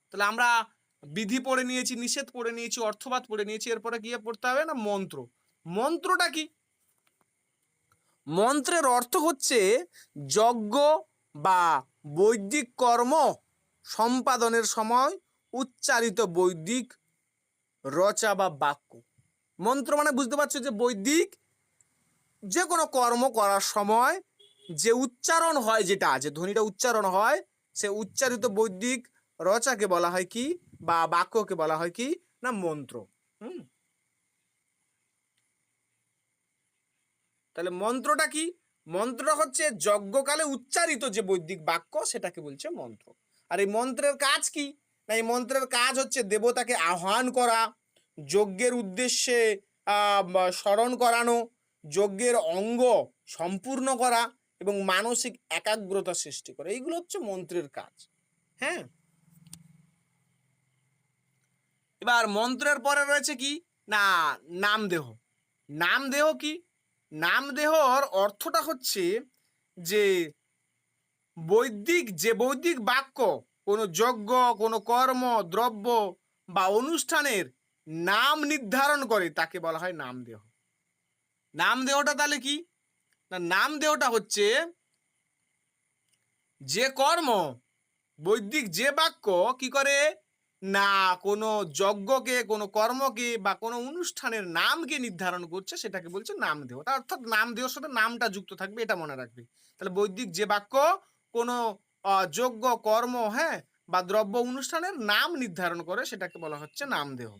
তাহলে আমরা বিধি পড়ে নিয়েছি, নিষেধ পড়ে নিয়েছি, অর্থবাদ পড়ে নিয়েছি, এরপরে গিয়ে পড়তে হবে না মন্ত্র। মন্ত্রটা কি, মন্ত্রের অর্থ হচ্ছে যজ্ঞ বা বৈদিক কর্ম সম্পাদনের সময় উচ্চারিত বৈদিক রচা বা বাক্য। মন্ত্র মানে বুঝতে পারছো যে বৈদিক যে কোনো কর্ম করার সময় যে উচ্চারণ হয়, যেটা যে ধ্বনিটা উচ্চারণ হয়, সে উচ্চারিত বৈদিক রচাকে বলা হয় কি বা বাক্যকে বলা হয় কি না মন্ত্র। তাহলে মন্ত্রটা কি, মন্ত্রটা হচ্ছে যজ্ঞকালে উচ্চারিত যে বৈদিক বাক্য সেটাকে বলছে মন্ত্র। আর এই মন্ত্রের কাজ কি না, এই মন্ত্রের কাজ হচ্ছে দেবতাকে আহ্বান করা, যজ্ঞের উদ্দেশ্যে স্মরণ করানো, যজ্ঞের অঙ্গ সম্পূর্ণ করা এবং মানসিক একাগ্রতা সৃষ্টি করা, এইগুলো হচ্ছে মন্ত্রের কাজ। হ্যাঁ, এবার মন্ত্রের পরে রয়েছে কি না নামদেহ। নামদেহ কি, নামদেহর অর্থটা হচ্ছে যে বৈদিক বাক্য কোনো যজ্ঞ, কোনো কর্ম, দ্রব্য বা অনুষ্ঠানের নাম নির্ধারণ করে তাকে বলা হয় নামদেহ। নামদেহটা তাহলে কি না, নামদেহটা হচ্ছে যে কর্ম, বৈদিক যে বাক্য কি করে না কোনো যজ্ঞকে, কোনো কর্মকে বা কোনো অনুষ্ঠানের নামকে নির্ধারণ করছে, সেটাকে বলছে নামদেহ। অর্থাৎ নামদেহর সাথে নামটা যুক্ত থাকবে, এটা মনে রাখবে। তাহলে বৈদিক যে বাক্য কোনো যজ্ঞ, কর্ম হ্যাঁ বা দ্রব্য, অনুষ্ঠানের নাম নির্ধারণ করে সেটাকে বলা হচ্ছে নামদেহ।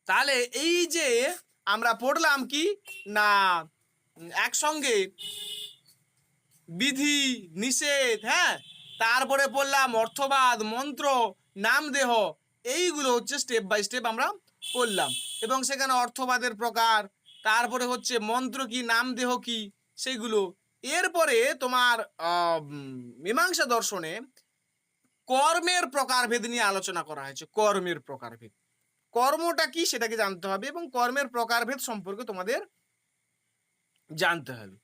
তাহলে এই যে আমরা পড়লাম কি না একসঙ্গে বিধি, নিষেধ, হ্যাঁ, তারপরে পড়লাম অর্থবাদ, মন্ত্র, নামদেহ, এইগুলো হচ্ছে স্টেপ বাই স্টেপ আমরা পড়লাম। এবং সেখানে অর্থবাদের প্রকার, তারপরে হচ্ছে মন্ত্র কি, নামদেহ কি, সেইগুলো। এরপরে তোমার মীমাংসা দর্শনে কর্মের প্রকারভেদ নিয়ে আলোচনা করা হয়েছে। কর্মের প্রকারভেদ, কর্মটা কি সেটাকে জানতে হবে এবং কর্মের প্রকারভেদ সম্পর্কে তোমাদের জানতে হবে।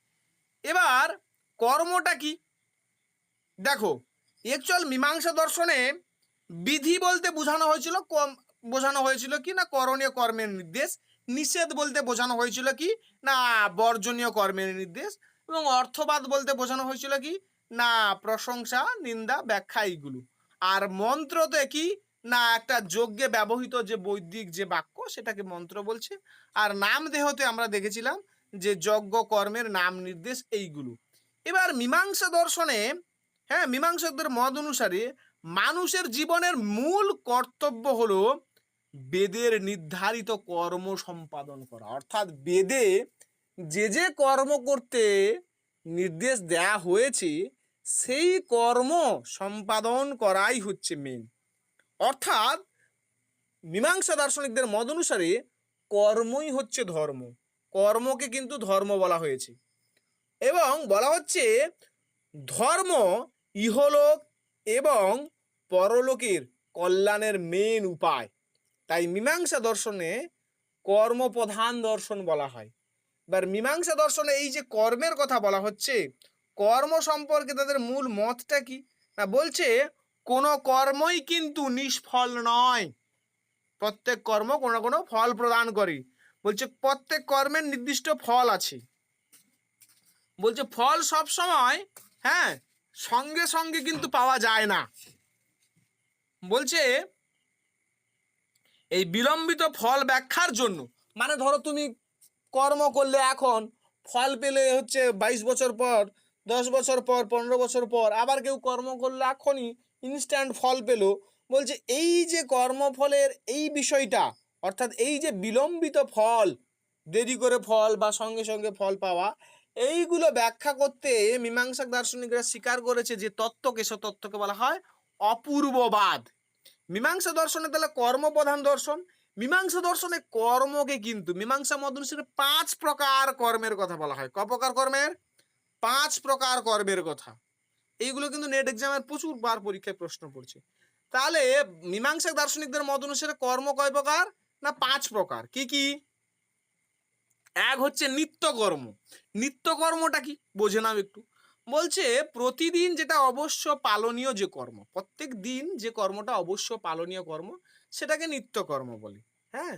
এবার কর্মটা কি দেখো, অ্যাকচুয়াল মীমাংসা দর্শনে বিধি বলতে বোঝানো হয়েছিল বোঝানো হয়েছিল কি না করণীয় কর্মের নির্দেশ, নিষেধ বলতে বোঝানো হয়েছিল কি না বর্জনীয় কর্মের নির্দেশ, এবং অর্থবাদ বলতে বোঝানো হয়েছিল কি না প্রশংসা নিন্দা ব্যাখ্যা এইগুলো। আর মন্ত্রতে কি না একটা যজ্ঞে ব্যবহৃত যে বৈদিক যে বাক্য সেটাকে মন্ত্র বলছে। আর নাম দেহতে আমরা দেখেছিলাম যে যজ্ঞ কর্মের নাম নির্দেশ এইগুলো। এবার মীমাংসা দর্শনে, হ্যাঁ, মীমাংসকদের মত অনুসারে মানুষের জীবনের মূল কর্তব্য হলো বেদের নির্ধারিত কর্ম সম্পাদন করা। অর্থাৎ বেদে যে যে কর্ম করতে নির্দেশ দেয়া হয়েছে সেই কর্ম সম্পাদন করাই হচ্ছে মেন। অর্থাৎ মীমাংসা দার্শনিকদের মত অনুসারে কর্মই হচ্ছে ধর্ম, কর্মকে কিন্তু ধর্ম বলা হয়েছে, এবং বলা হচ্ছে ধর্ম ইহলোক এবং পরলোকের কল্যাণের মেন উপায়। তাই মীমাংসা দর্শনে কর্মপ্রধান দর্শন বলা হয়। এবার মীমাংসা দর্শনে এই যে কর্মের কথা বলা হচ্ছে, কর্ম সম্পর্কে তাদের মূল মতটা কি না বলছে কোনো কর্মই কিন্তু নিষ্ফল নয়, প্রত্যেক কর্ম কোনো না কোনো ফল প্রদান করে। বলছে প্রত্যেক কর্মের নির্দিষ্ট ফল আছে, বলছে ফল সব সময়, হ্যাঁ, সঙ্গে সঙ্গে কিন্তু পাওয়া যায় না। বলছে এই বিলম্বিত ফল ব্যাখ্যার জন্য, মানে ধরো তুমি কর্ম করলে এখন ফল পেলে হচ্ছে 22 বছর পর, 10 বছর পর, 15 বছর পর, আবার কেউ কর্ম করলে এখনই ইনস্ট্যান্ট ফল পেল। বলছে এই যে কর্মফলের এই বিষয়টা, অর্থাৎ এই যে বিলম্বিত ফল, দেরি করে ফল বা সঙ্গে সঙ্গে ফল পাওয়া, এইগুলো ব্যাখ্যা করতে মীমাংসক দার্শনিকরা স্বীকার করেছে যে তত্ত্বকে, সে তত্ত্বকে বলা হয় অপূর্ববাদ। মীমাংসা দর্শনে তাহলে কর্মপ্রধান দর্শন। মীমাংসা দর্শনে কর্মকে কিন্তু মীমাংসা মত অনুসারে 5 প্রকার কর্মের কথা বলা হয়। ক প্রকার কর্মের? 5 প্রকার কর্মের কথা। এইগুলো কিন্তু নেট এক্সামের প্রচুর বার পরীক্ষায় প্রশ্ন পড়ছে। তাহলে মীমাংসা দার্শনিকদের মত অনুসারে কর্ম কয় প্রকার না 5 প্রকার। কি কি? এক হচ্ছে নিত্যকর্ম। নিত্যকর্মটা কি বোঝে নাও একটু। বলছে প্রতিদিন যেটা অবশ্য পালনীয় যে কর্ম, প্রত্যেক দিন যে কর্মটা অবশ্য পালনীয় কর্ম, সেটাকে নিত্যকর্ম বলে। হ্যাঁ,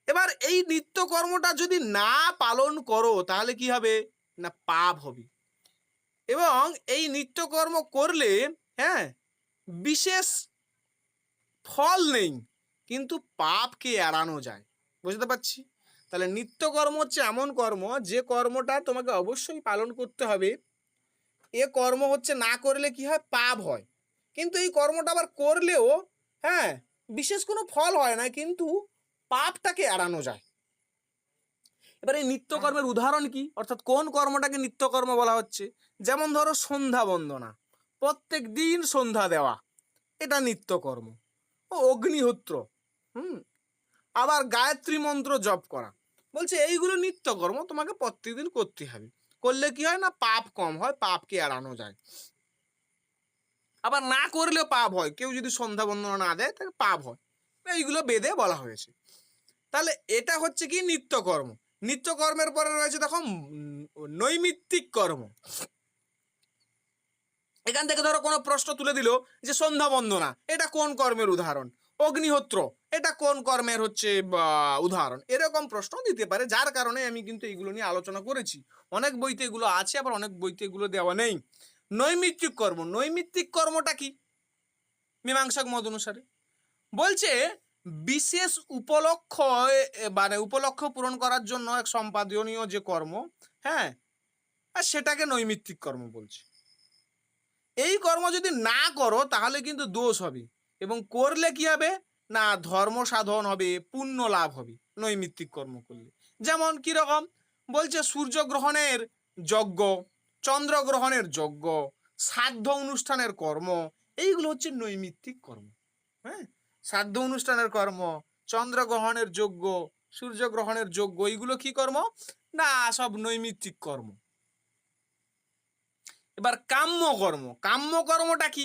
এবার এই নিত্যকর্মটা যদি না পালন করো তাহলে কি হবে না পাপ হবে। এবং এই নিত্যকর্ম করলে, হ্যাঁ, বিশেষ ফল নেই, কিন্তু পাপকে এড়ানো যায়। বুঝতে পারছি? তাহলে নিত্যকর্ম হচ্ছে এমন কর্ম যে কর্মটা তোমাকে অবশ্যই পালন করতে হবে। এ কর্ম হচ্ছে না করলে কি হয় পাপ হয়, কিন্তু এই কর্মটা আবার করলেও, হ্যাঁ, বিশেষ কোনো ফল হয় না, কিন্তু পাপটাকে এড়ানো যায়। এবার এই নিত্যকর্মের উদাহরণ কি, অর্থাৎ কোন কর্মটাকে নিত্যকর্ম বলা হচ্ছে? যেমন ধরো সন্ধ্যা বন্দনা, প্রত্যেক দিন সন্ধ্যা দেওয়া, এটা নিত্যকর্ম। ও অগ্নিহোত্র, আবার গায়ত্রী মন্ত্র জপ করা, বলছে এইগুলো নিত্যকর্ম, তোমাকে প্রত্যেকদিন করতে হবে। করলে কি হয় না পাপ কম হয়, পাপকে এড়ানো যায়। আবার না করলেও পাপ হয়, কেউ যদি সন্ধ্যা বন্দনা না দেয় তাহলে পাপ হয়। এইগুলো বেদে বলা হয়েছে। তাহলে এটা হচ্ছে কি নিত্যকর্ম। নিত্যকর্মের পরে রয়েছে দেখো নৈমিত্তিক কর্ম। এখান থেকে ধরো কোনো প্রশ্ন তুলে দিল যে সন্ধ্যা বন্দনা এটা কোন কর্মের উদাহরণ, অগ্নিহোত্র এটা কোন কর্মের হচ্ছে উদাহরণ, এরকম প্রশ্ন দিতে পারে। যার কারণে আমি কিন্তু এগুলো নিয়ে আলোচনা করেছি। অনেক বইতে এগুলো আছে, আবার অনেক বইতে এগুলো দেওয়া নেই। নৈমিত্তিক কর্ম, নৈমিত্তিক কর্মটা কি মীমাংসক মত অনুসারে? বলছে বিশেষ উপলক্ষ, মানে উপলক্ষ পূরণ করার জন্য এক সম্পাদনীয় যে কর্ম, হ্যাঁ, আর সেটাকে নৈমিত্তিক কর্ম বলছে। এই কর্ম যদি না করো তাহলে কিন্তু দোষ হবে, এবং করলে কি হবে না ধর্ম সাধন হবে, পুণ্য লাভ হবে নৈমিত্তিক কর্ম করলে। যেমন কিরকম বলছে সূর্যগ্রহণের যজ্ঞ, চন্দ্রগ্রহণের যজ্ঞ, শ্রাদ্ধ অনুষ্ঠানের কর্ম, এইগুলো হচ্ছে নৈমিত্তিক কর্ম। হ্যাঁ, শ্রাদ্ধ অনুষ্ঠানের কর্ম, চন্দ্রগ্রহণের যজ্ঞ, সূর্যগ্রহণের যজ্ঞ, এইগুলো কি কর্ম না সব নৈমিত্তিক কর্ম। এবার কাম্য কর্ম, কাম্য কর্মটা কি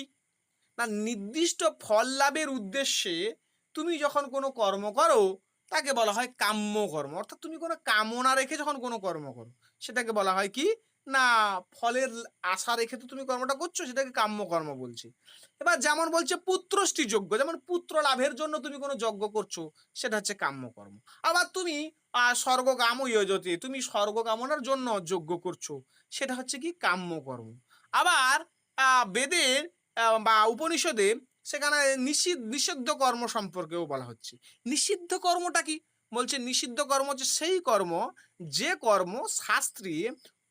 না নির্দিষ্ট ফল লাভের উদ্দেশ্যে তুমি যখন কোনো কর্ম করো তাকে বলা হয় কাম্য কর্ম। অর্থাৎ তুমি কোনো কামনা রেখে যখন কোনো কর্ম করো সেটাকে বলা হয় কি না ফলের আশা রেখে তো তুমি কর্মটা করছো, সেটাকে কাম্য কর্ম বলছি। এবার যেমন বলছে পুত্রষ্টি যজ্ঞ, যেমন পুত্র লাভের জন্য তুমি কোনো যজ্ঞ করছো, সেটা হচ্ছে কাম্য কর্ম। আবার তুমি স্বর্গকামী যদি তুমি স্বর্গ কামনার জন্য যজ্ঞ করছো, সেটা হচ্ছে কি কাম্য কর্ম। আবার বেদের বা উপনিষদে সেখানে নিষিদ্ধ কর্ম সম্পর্কেও বলা হচ্ছে। নিষিদ্ধ কর্মটা কি? বলছে নিষিদ্ধ কর্ম হচ্ছে সেই কর্ম, যে কর্ম শাস্ত্রে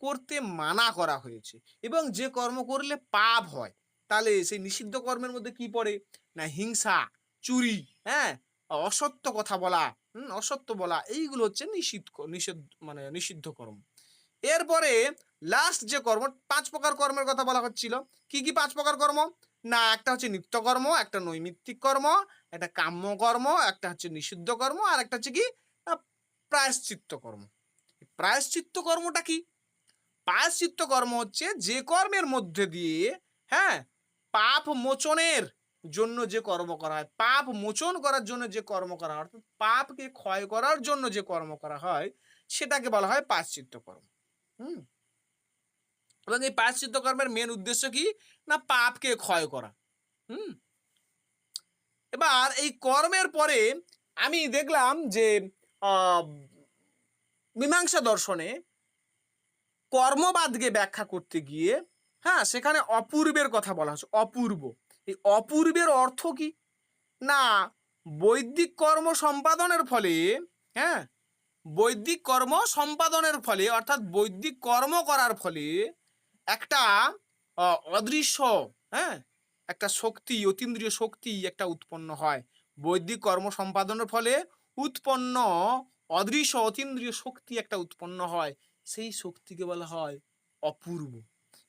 করতে মানা করা হয়েছে এবং যে কর্ম করলে পাপ হয়। তাহলে সেই নিষিদ্ধ কর্মের মধ্যে কি পড়ে? না হিংসা, চুরি, হ্যাঁ, অসত্য কথা বলা, অসত্য বলা, এইগুলো হচ্ছে নিষিদ্ধ মানে নিষিদ্ধ কর্ম। এরপরে লাস্ট যে কর্ম, 5 প্রকার কর্মের কথা বলা হচ্ছিল। কি কি 5 প্রকার কর্ম? না একটা হচ্ছে নিত্যকর্ম, একটা নৈমিত্তিক কর্ম, একটা কাম্য কর্ম, একটা হচ্ছে নিষিদ্ধ কর্ম, আর একটা হচ্ছে কি প্রায়শ্চিত্ত কর্ম। প্রায়শ্চিত্ত কর্মটা কি? প্রায়শ্চিত্ত কর্ম হচ্ছে যে কর্মের মধ্যে দিয়ে, হ্যাঁ, পাপ মোচনের জন্য যে কর্ম করা হয়, পাপ মোচন করার জন্য যে কর্ম করা হয়, অর্থাৎ পাপকে ক্ষয় করার জন্য যে কর্ম করা হয়, সেটাকে বলা হয় প্রায়শ্চিত্ত কর্ম। হুম এবং এই প্রায়শ্চিত্ত কর্মের মেন উদ্দেশ্য কি? না পাপকে ক্ষয় করা। হুম এবার এই কর্মের পরে আমি দেখলাম যে আহ, মীমাংসা দর্শনে কর্মবাদকে ব্যাখ্যা করতে গিয়ে, হ্যাঁ, সেখানে অপূর্বের কথা বলা হচ্ছে। অপূর্ব, এই অপূর্বের অর্থ কি? না বৈদিক কর্ম সম্পাদনের ফলে, হ্যাঁ, বৈদিক কর্ম সম্পাদনের ফলে অর্থাৎ বৈদিক কর্ম করার ফলে একটা অদৃশ্য, হ্যাঁ, একটা শক্তি, অতীন্দ্রিয় শক্তি একটা উৎপন্ন হয়। বৈদিক কর্ম সম্পাদনের ফলে উৎপন্ন অদৃশ্য অতীন্দ্রিয় শক্তি একটা উৎপন্ন হয়, সেই শক্তিকে বলা হয় অপূর্ব।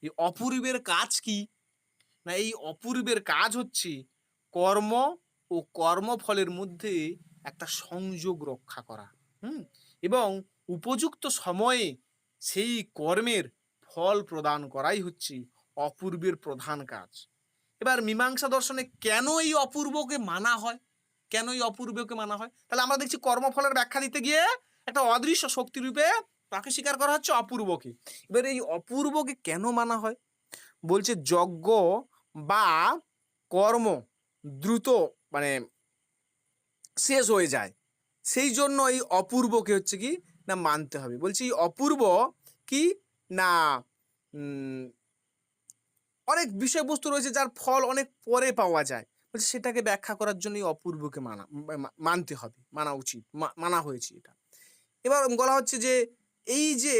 এই অপূর্বের কাজ কি? না এই অপূর্বের কাজ হচ্ছে কর্ম ও কর্মফলের মধ্যে একটা সংযোগ রক্ষা করা, এবং উপযুক্ত সময়ে সেই কর্মের ফল প্রদান করাই হচ্ছে অপূর্বের প্রধান কাজ। এবার মীমাংসা দর্শনে কেন এই অপূর্বকে মানা হয়? কেন এই অপূর্বকে মানা হয়? তাহলে আমরা দেখছি কর্মফলের ব্যাখ্যা দিতে গিয়ে একটা অদৃশ্য শক্তি রূপে তাকে স্বীকার করা হচ্ছে অপূর্বকে। এবার এই অপূর্বকে কেন মানা হয়? বলছে যজ্ঞ বা কর্ম দ্রুত মানে শেষ হয়ে যায়, সেই জন্য এই অপূর্বকে হচ্ছে কি না মানতে হবে। বলছি এই অপূর্ব কি না অনেক বিষয়বস্তু রয়েছে যার ফল অনেক পরে পাওয়া যায়, বলছে সেটাকে ব্যাখ্যা করার জন্য এই অপূর্বকে মানতে হবে, মানা উচিত, মানা হয়েছে এটা। এবার বলা হচ্ছে যে এই যে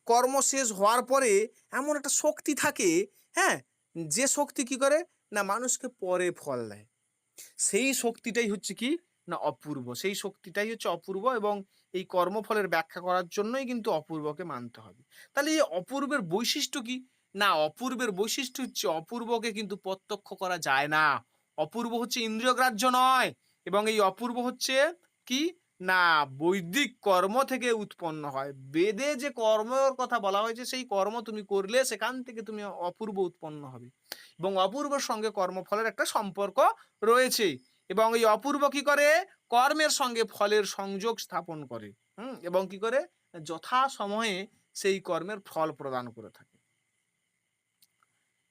কর্ম শেষ হওয়ার পরে এমন একটা শক্তি থাকে, হ্যাঁ, যে শক্তি কি করে না মানুষকে পরে ফল দেয়, সেই শক্তিটাই হচ্ছে কি না অপূর্ব। সেই শক্তিটাই হচ্ছে অপূর্ব এবং এই কর্মফলের ব্যাখ্যা করার জন্যই কিন্তু অপূর্বকে মানতে হবে। তাহলে এই অপূর্বের বৈশিষ্ট্য কি? না অপূর্বের বৈশিষ্ট্য হচ্ছে অপূর্বকে কিন্তু প্রত্যক্ষ করা যায় না। অপূর্ব হচ্ছে ইন্দ্রিয়গ্রাহ্য নয়, এবং এই অপূর্ব হচ্ছে কি না বৈদিক কর্ম থেকে উৎপন্ন হয়। বেদে যে কর্মের কথা বলা হয়েছে সেই কর্ম তুমি করলে সেখান থেকে তুমি অপূর্ব উৎপন্ন হবে, এবং অপূর্বের সঙ্গে কর্মফলের একটা সম্পর্ক রয়েছে। এবং এই অপূর্ব কি করে? কর্মের সঙ্গে ফলের সংযোগ স্থাপন করে, এবং কি করে যথা সময়ে সেই কর্মের ফল প্রদান করে থাকে।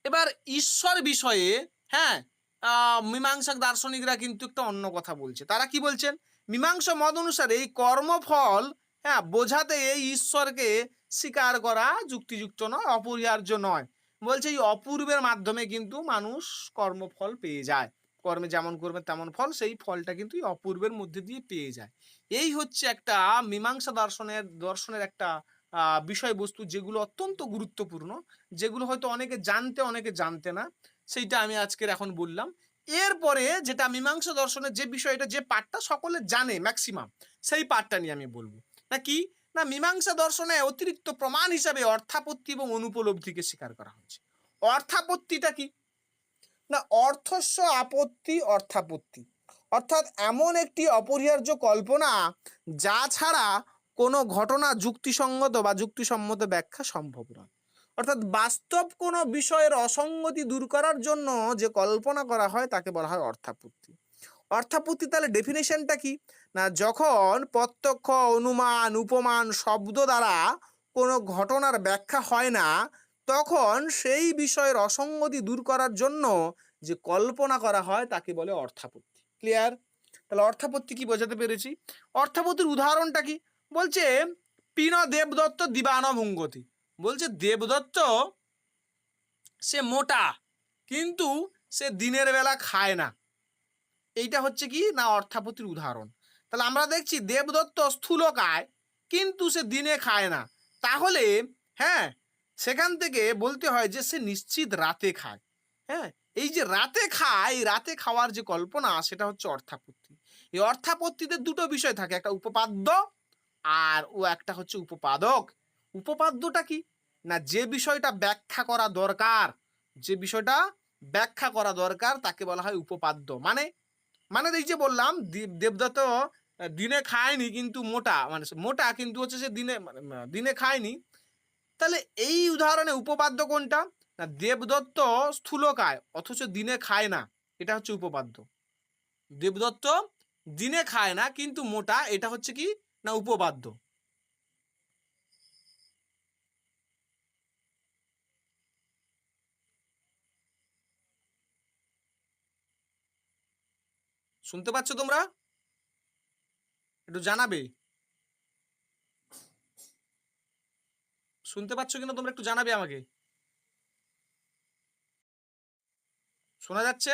এবার ঈশ্বর বিষয়ে, হ্যাঁ, মীমাংসক দার্শনিকরা কিন্তু একটা অন্য কথা বলছে। তারা কি বলছেন? মীমাংসা মত অনুসারে এই কর্মফল, হ্যাঁ, বোঝাতে এই ঈশ্বরকে স্বীকার করা যুক্তিযুক্ত নয়, অপরিহার্য নয়। বলছে এই অপূর্বের মাধ্যমে কিন্তু মানুষ কর্মফল পেয়ে যায়, কর্মে যেমন করবে তেমন ফল, সেই ফলটা কিন্তু এই অপূর্বের মধ্যে দিয়ে পেয়ে যায়। এই হচ্ছে একটা মীমাংসা দর্শনের একটা বিষয়বস্তু, যেগুলো অত্যন্ত গুরুত্বপূর্ণ, যেগুলো হয়তো অনেকে জানতে না, সেইটা আমি আজকের এখন বললাম। এরপরে যেটা মীমাংসা দর্শনের যে বিষয়টা, যে পার্টটা সকলে জানে ম্যাক্সিমাম, সেই পার্টটা নিয়ে আমি বলবো। না কি না মীমাংসা দর্শনে অতিরিক্ত প্রমাণ হিসাবে অর্থাপত্তি এবং অনুপলব্ধিকে স্বীকার করা হয়েছে। অর্থাপত্তিটা কি? না অর্থস্য আপত্তি অর্থাপত্তি, অর্থাৎ এমন একটি অপরিহার্য কল্পনা যা ছাড়া কোনো ঘটনা যুক্তিসঙ্গত বা যুক্তিসম্মত ব্যাখ্যা সম্ভব নয়। অর্থাৎ বাস্তব কোনো বিষয়ের অসঙ্গতি দূর করার জন্য যে কল্পনা করা হয় তাকে বলা হয় অর্থাপত্তি। অর্থাপত্তি তাহলে ডেফিনেশনটা কি? না যখন প্রত্যক্ষ, অনুমান, উপমান শব্দ দ্বারা কোনো ঘটনার ব্যাখ্যা হয় না, তখন সেই বিষয়ের অসঙ্গতি দূর করার জন্য যে কল্পনা করা হয় তাকে বলে অর্থাপত্তি। ক্লিয়ার? তাহলে অর্থাপত্তি কি বোঝাতে পেরেছি? অর্থাপত্তির উদাহরণটা কি? বলছে পিন দেবদত্ত দিবান ভুঙ্গতি। বলছে দেবদত্ত সে মোটা, কিন্তু সে দিনের বেলা খায় না। এইটা হচ্ছে কি না অর্থাপত্তির উদাহরণ। তাহলে আমরা দেখছি দেবদত্ত স্থূলকায়, কিন্তু সে দিনে খায় না। তাহলে হ্যাঁ, সেখান থেকে বলতে হয় যে সে নিশ্চিত রাতে খায়। হ্যাঁ, এই যে রাতে খায়, এই রাতে খাওয়ার যে কল্পনা, সেটা হচ্ছে অর্থাপত্তি। এই অর্থাপত্তিতে দুটো বিষয় থাকে, একটা উপপাদ্য আর একটা হচ্ছে উপপাদক। উপপাদ্যটা কি না, যে বিষয়টা ব্যাখ্যা করা দরকার, যে বিষয়টা ব্যাখ্যা করা দরকার তাকে বলা হয় উপপাদ্য। মানে এই যে বললাম দেবদত্ত দিনে খায়নি কিন্তু মোটা, মানে মোটা কিন্তু হচ্ছে সে দিনে দিনে খায়নি। তাহলে এই উদাহরণে উপপাদ্য কোনটা? না দেবদত্ত স্থূলকায় অথচ দিনে খায় না, এটা হচ্ছে উপপাদ্য। দেবদত্ত দিনে খায় না কিন্তু মোটা, এটা হচ্ছে কি না উপপাদ্য। শুনতে পাচ্ছ তোমরা? একটু জানাবে। শুনতে পাচ্ছ কিনা তোমরা একটু জানাবে আমাকে। শোনা যাচ্ছে?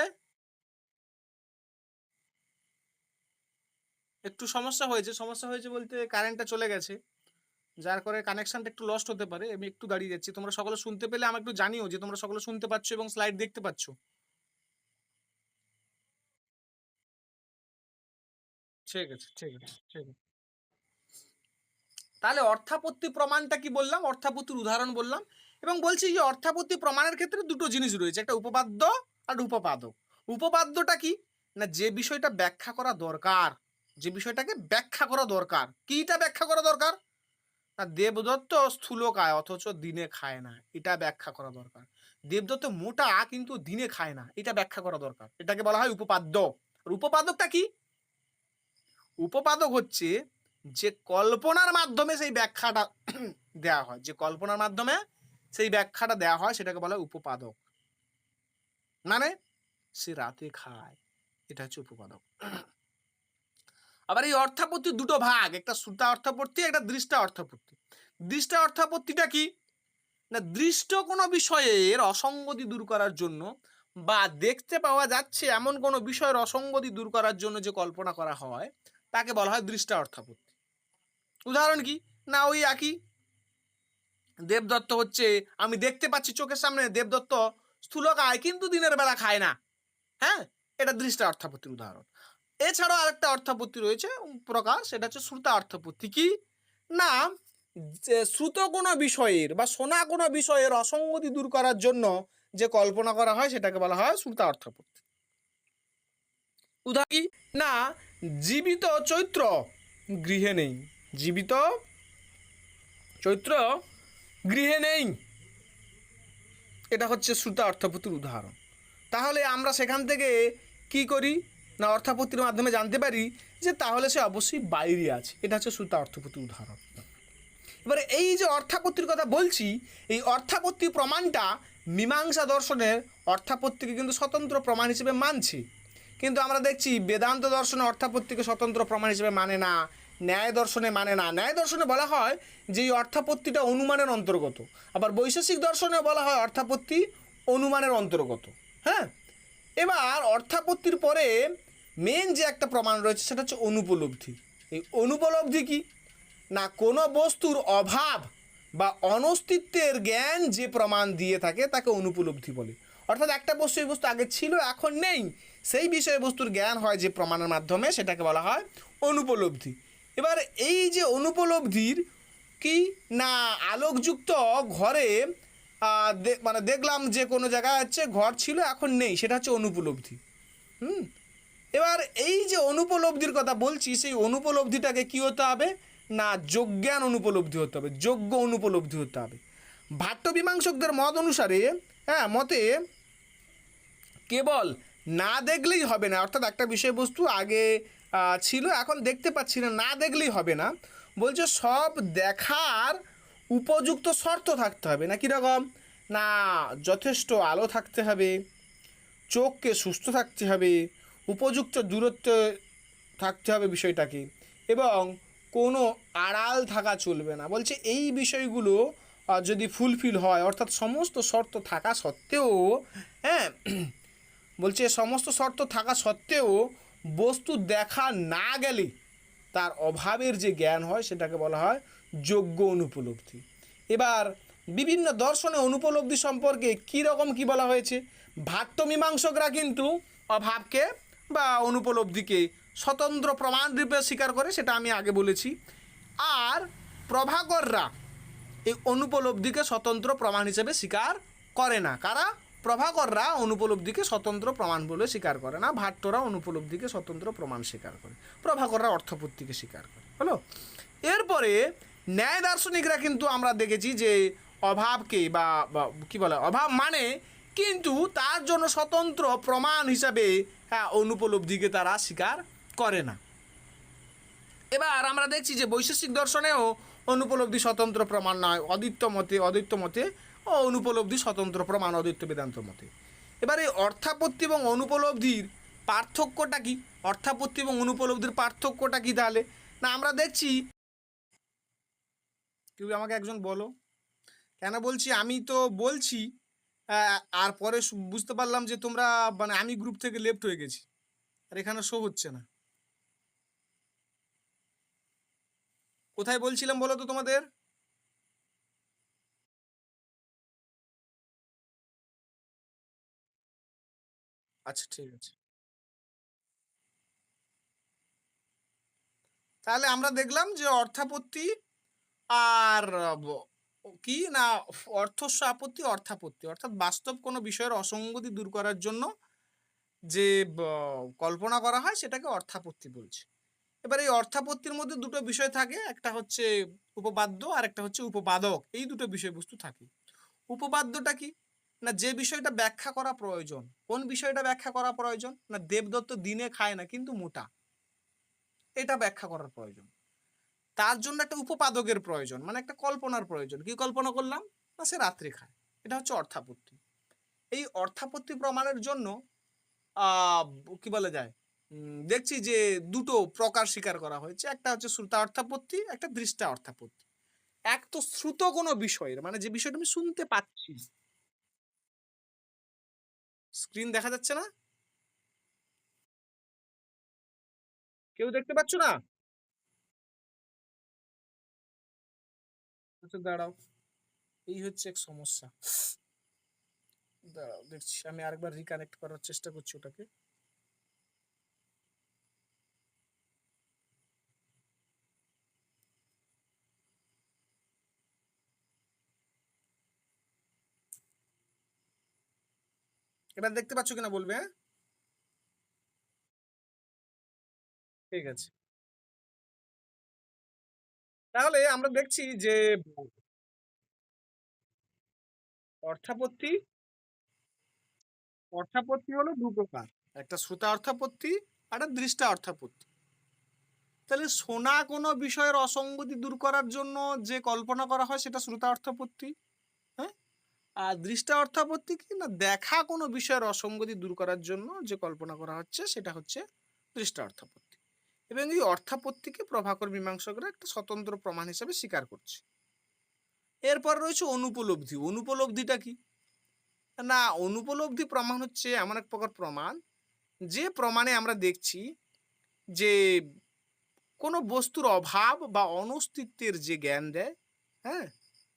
একটু সমস্যা হয়েছে বলতে কারেন্টটা চলে গেছে, যার করে কানেকশনটা একটু লস্ট হতে পারে। আমি একটু দাঁড়িয়ে যাচ্ছি, তোমরা সকলে শুনতে পেলে আমাকে একটু জানিও যে তোমরা সকলে শুনতে পাচ্ছ এবং স্লাইড দেখতে পাচ্ছ। ঠিক আছে, ঠিক আছে, ঠিক আছে। তাহলে অর্থাপত্তি প্রমাণটা কি বললাম, অর্থাপত্তির উদাহরণ বললাম, এবং বলছি যে অর্থাপত্তি প্রমাণের ক্ষেত্রে দুটো জিনিস রয়েছে, একটা উপপাদ্য আর উপপাদক। উপপাদ্যটা কি না যে বিষয়টা ব্যাখ্যা করা দরকার, যে বিষয়টাকে ব্যাখ্যা করা দরকার, কিটা ব্যাখ্যা করা দরকার না দেবদত্ত স্থূলকায় অথচ দিনে খায় না, এটা ব্যাখ্যা করা দরকার। দেবদত্ত মোটা কিন্তু দিনে খায় না, এটা ব্যাখ্যা করা দরকার, এটাকে বলা হয় উপপাদ্য। আর উপপাদকটা কি? উপপাদক হচ্ছে যে কল্পনার মাধ্যমে সেই ব্যাখ্যাটা দেয়া হয়, যে কল্পনার মাধ্যমে সেই ব্যাখ্যাটা দেয়া হয় সেটাকে বলা হয় উপপাদক। মানে সে রাতে খায়, এটা হচ্ছে উপপাদক। আবার এই অর্থাপত্তির দুটো ভাগ, একটা শ্রুতা অর্থাপত্তি, একটা দৃষ্টা অর্থাপত্তি। দৃষ্টা অর্থাপত্তিটা কি না দৃষ্ট কোনো বিষয়ের অসঙ্গতি দূর করার জন্য বা দেখতে পাওয়া যাচ্ছে এমন কোনো বিষয়ের অসঙ্গতি দূর করার জন্য যে কল্পনা করা হয় তাকে বলা হয় দৃষ্টা অর্থাপত্তি। উদাহরণ কি না ওই একই দেবদত্ত হচ্ছে, আমি দেখতে পাচ্ছি চোখের সামনে দেবদত্ত স্থূলকায় কিন্তু দিনের বেলা খায় না। হ্যাঁ, এটা দৃষ্টা অর্থাপত্তির উদাহরণ। এছাড়াও আরেকটা অর্থাপত্তি রয়েছে প্রকার, সেটা হচ্ছে শ্রুতা অর্থাপত্তি। কি না যে শ্রুত কোনো বিষয়ের বা শোনা কোনো বিষয়ের অসঙ্গতি দূর করার জন্য যে কল্পনা করা হয় সেটাকে বলা হয় শ্রুতা অর্থাপত্তি। উদাহরণ কি না জীবিত চৈত্র গৃহে নেই, জীবিত চৈত্র গৃহে নেই, এটা হচ্ছে শ্রুতা অর্থাপত্তির উদাহরণ। তাহলে আমরা সেখান থেকে কি করি না অর্থাপত্তির মাধ্যমে জানতে পারি যে তাহলে সে অবশ্যই বাইরে আছে, এটা হচ্ছে শ্রুতা অর্থাপত্তির উদাহরণ। এবারে এই যে অর্থাপত্তির কথা বলছি, এই অর্থাপত্তি প্রমাণটা মীমাংসা দর্শনের অর্থাপত্তিকে কিন্তু স্বতন্ত্র প্রমাণ হিসেবে মানছে, কিন্তু আমরা দেখছি বেদান্ত দর্শনে অর্থাপত্তিকে স্বতন্ত্র প্রমাণ হিসেবে মানে না, ন্যায় দর্শনে মানে না। ন্যায় দর্শনে বলা হয় যে এই অর্থাপত্তিটা অনুমানের অন্তর্গত, আবার বৈশেষিক দর্শনে বলা হয় অর্থাপত্তি অনুমানের অন্তর্গত। হ্যাঁ, এবার অর্থাপত্তির পরে মেন যে একটা প্রমাণ রয়েছে সেটা হচ্ছে অনুপলব্ধি। এই অনুপলব্ধি কি না কোনো বস্তুর অভাব বা অনস্তিত্বের জ্ঞান যে প্রমাণ দিয়ে থাকে তাকে অনুপলব্ধি বলে। অর্থাৎ একটা বস্তু এই বস্তু আগে ছিল এখন নেই, সেই বিষয়বস্তুর জ্ঞান হয় যে প্রমাণের মাধ্যমে, সেটাকে বলা হয় অনুপলব্ধি। এবার এই যে অনুপলব্ধির কি না আলোকযুক্ত ঘরে মানে দেখলাম যে কোনো জায়গায় হচ্ছে ঘর ছিল এখন নেই, সেটা হচ্ছে অনুপলব্ধি। এবার এই যে অনুপলব্ধির কথা বলছি, সেই অনুপলব্ধিটাকে কি হতে হবে না যোগ্যান অনুপলব্ধি হতে হবে, যোগ্য অনুপলব্ধি হতে হবে। ভাট্ট মীমাংসকদের মত অনুসারে মতে কেবল না দেখলেই হবে না, অর্থাৎ একটা বিষয়বস্তু আগে ছিল এখন দেখতে পাচ্ছি না, না দেখলেই হবে না। বলছে সব দেখার উপযুক্ত শর্ত থাকতে হবে। না কীরকম? না যথেষ্ট আলো থাকতে হবে, চোখকে সুস্থ থাকতে হবে, উপযুক্ত দূরত্বে থাকতে হবে বিষয়টাকে, এবং কোনো আড়াল থাকা চলবে না। বলছে এই বিষয়গুলো যদি ফুলফিল হয়, অর্থাৎ সমস্ত শর্ত থাকা সত্ত্বেও, হ্যাঁ, বলছে সমস্ত শর্ত থাকা সত্ত্বেও বস্তু দেখা না গেলে তার অভাবের যে জ্ঞান হয় সেটাকে বলা হয় যোগ্য অনুপলব্ধি। এবার বিভিন্ন দর্শনে অনুপলব্ধি সম্পর্কে কী রকম কী বলা হয়েছে? ভাট্টমীমাংসকরা কিন্তু অভাবকে বা অনুপলব্ধিকে স্বতন্ত্র প্রমাণ রূপে স্বীকার করে, সেটা আমি আগে বলেছি। আর প্রভাকররা এই অনুপলব্ধিকে স্বতন্ত্র প্রমাণ হিসেবে স্বীকার করে না। কারা? প্রভাকররা অনুপলব্ধিকে স্বতন্ত্র প্রমাণ বলে স্বীকার করে না, ভাট্টরা অনুপলব্ধিকে স্বতন্ত্র প্রমাণ স্বীকার করে, প্রভাকররা অর্থপত্তিকে স্বীকার করে। হলো। এরপরে ন্যায় দার্শনিকরা কিন্তু আমরা দেখেছি যে অভাবকে বা কী বলে, অভাব মানে কিন্তু তার জন্য স্বতন্ত্র প্রমাণ হিসাবে অনুপলব্ধিকে তারা স্বীকার করে না। এবার আমরা দেখছি যে বৈশেষিক দর্শনেও অনুপলব্ধি স্বতন্ত্র প্রমাণ নয়, অদ্বৈত মতে ও অনুপলব্ধি স্বতন্ত্র প্রমাণ, অদ্বৈত বেদান্ত মতে। এবার এই অর্থাপত্তি এবং অনুপলব্ধির পার্থক্যটা কি? অর্থাপত্তি এবং অনুপলব্ধির পার্থক্যটা কি তাহলে? না আমরা দেখছি, কেউ আমাকে একজন বলো। কেন বলছি? আমি তো বলছি আর পরে বুঝতে পারলাম যে তোমরা মানে আমি গ্রুপ থেকে লেফট হয়ে গেছি, আর এখানে শো হচ্ছে না। কোথায় বলছিলাম বলো তো তোমাদের? আচ্ছা ঠিক আছে। তাহলে আমরা দেখলাম যে অর্থাপত্তি আর কি না অর্থস্ব আপত্তি, অর্থাপত্তি অর্থাৎ বাস্তব কোনো বিষয়ের অসঙ্গতি দূর করার জন্য যে কল্পনা করা হয় সেটাকে অর্থাপত্তি বলছে। এবার এই অর্থাপত্তির মধ্যে দুটো বিষয় থাকে, একটা হচ্ছে উপপাদ্য আর একটা হচ্ছে উপপাদক। এই দুটো বিষয়বস্তু থাকে। উপপাদ্যটা কি? না যে বিষয়টা ব্যাখ্যা করা প্রয়োজন। কোন বিষয়টা ব্যাখ্যা করা প্রয়োজন? না দেবদত্ত দিনে খায় না কিন্তু মোটা, এটা ব্যাখ্যা করার প্রয়োজন। তার জন্য একটা উপপাদকের প্রয়োজন, মানে একটা কল্পনার প্রয়োজন। কি কল্পনা করলাম? না সে রাত্রে খায়। এটা হচ্ছে অর্থাপত্তি। এই অর্থাপত্তি প্রমাণের জন্য কি বলা যায়, দেখছি যে দুটো প্রকার স্বীকার করা হয়েছে। একটা হচ্ছে শ্রুতা অর্থাপত্তি, একটা দৃষ্টা অর্থাপত্তি। এক তো শ্রুত কোনো বিষয়ের, মানে যে বিষয়টা আমি শুনতে পাচ্ছি। স্ক্রিন দেখা যাচ্ছে না? কেউ দেখতে পাচ্ছ না? আচ্ছা দাঁড়াও, এই হচ্ছে এক সমস্যা। দাঁড়াও দেখছি, আমি আরেকবার রিকানেক্ট করার চেষ্টা করছি ওটাকে। এবার দেখতে পাচ্ছ কিনা বলবে, হ্যাঁ? ঠিক আছে। তাহলে আমরা দেখছি যে অর্থাপত্তি অর্থাপত্তি হলো দু প্রকার, একটা শ্রুতা অর্থাপত্তি আর একটা দৃষ্টা অর্থাপত্তি। তাহলে শোনা কোনো বিষয়ের অসঙ্গতি দূর করার জন্য যে কল্পনা করা হয় সেটা শ্রুতা অর্থাপত্তি, হ্যাঁ। আর দৃষ্টা অর্থাপত্তি কি না দেখা কোনো বিষয়ের অসঙ্গতি দূর করার জন্য যে কল্পনা করা হচ্ছে সেটা হচ্ছে দৃষ্টা অর্থাপত্তি। এবং এই অর্থাপত্তিকে প্রভাকর মীমাংসকরা একটা স্বতন্ত্র প্রমাণ হিসেবে স্বীকার করছে। এরপর রয়েছে অনুপলব্ধি। অনুপলব্ধিটা কি? না অনুপলব্ধি প্রমাণ হচ্ছে এমন এক প্রকার প্রমাণ যে প্রমাণে আমরা দেখছি যে কোনো বস্তুর অভাব বা অনস্তিত্বের যে জ্ঞান দেয়, হ্যাঁ,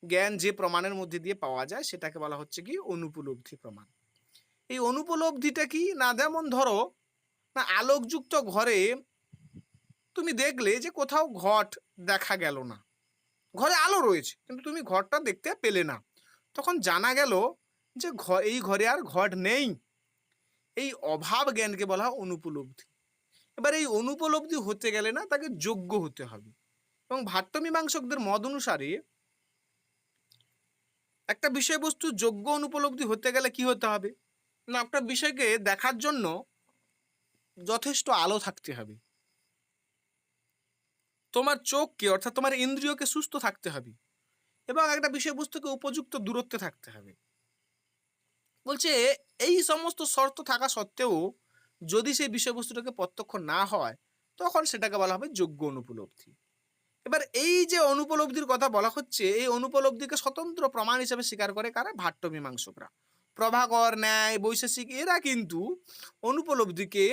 জ্ঞান যে প্রমাণের মধ্যে দিয়ে পাওয়া যায় সেটাকে বলা হচ্ছে কি অনুপলব্ধি প্রমাণ। এই অনুপলব্ধিটা কি না, যেমন ধরো না আলোকযুক্ত ঘরে তুমি দেখলে যে কোথাও ঘট দেখা গেল না, ঘরে আলো রয়েছে কিন্তু তুমি ঘরটা দেখতে পেলে না, তখন জানা গেল যে এই ঘরে আর ঘট নেই। এই অভাব জ্ঞানকে বলা হয় অনুপলব্ধি। এবার এই অনুপলব্ধি হতে গেলে না তাকে যোগ্য হতে হবে। এবং ভাট্টমীমাংসকদের মত অনুসারে একটা বিষয়বস্তু যোগ্য অনুপলব্ধি হতে গেলে কি হতে হবে? না একটা বিষয়কে দেখার জন্য যথেষ্ট আলো থাকতে হবে, তোমার চোখকে অর্থাৎ তোমার ইন্দ্রিয়কে সুস্থ থাকতে হবে, এবং একটা বিষয়বস্তুকে উপযুক্ত দূরত্বে থাকতে হবে। বলছে এই সমস্ত শর্ত থাকা সত্ত্বেও যদি সেই বিষয়বস্তুটাকে প্রত্যক্ষ না হয় তখন সেটাকে বলা হবে যোগ্য অনুপলব্ধি। এবার এই যে অনুপলব্ধির কথা বলা হচ্ছে, এই অনুপলব্ধিকে স্বতন্ত্র প্রমাণ হিসেবে স্বীকার করে কারা? ভাট্ট মীমাংসকরা। প্রভাকর, ন্যায়, বৈশেষিক এরা কিন্তু অনুপলব্ধিকে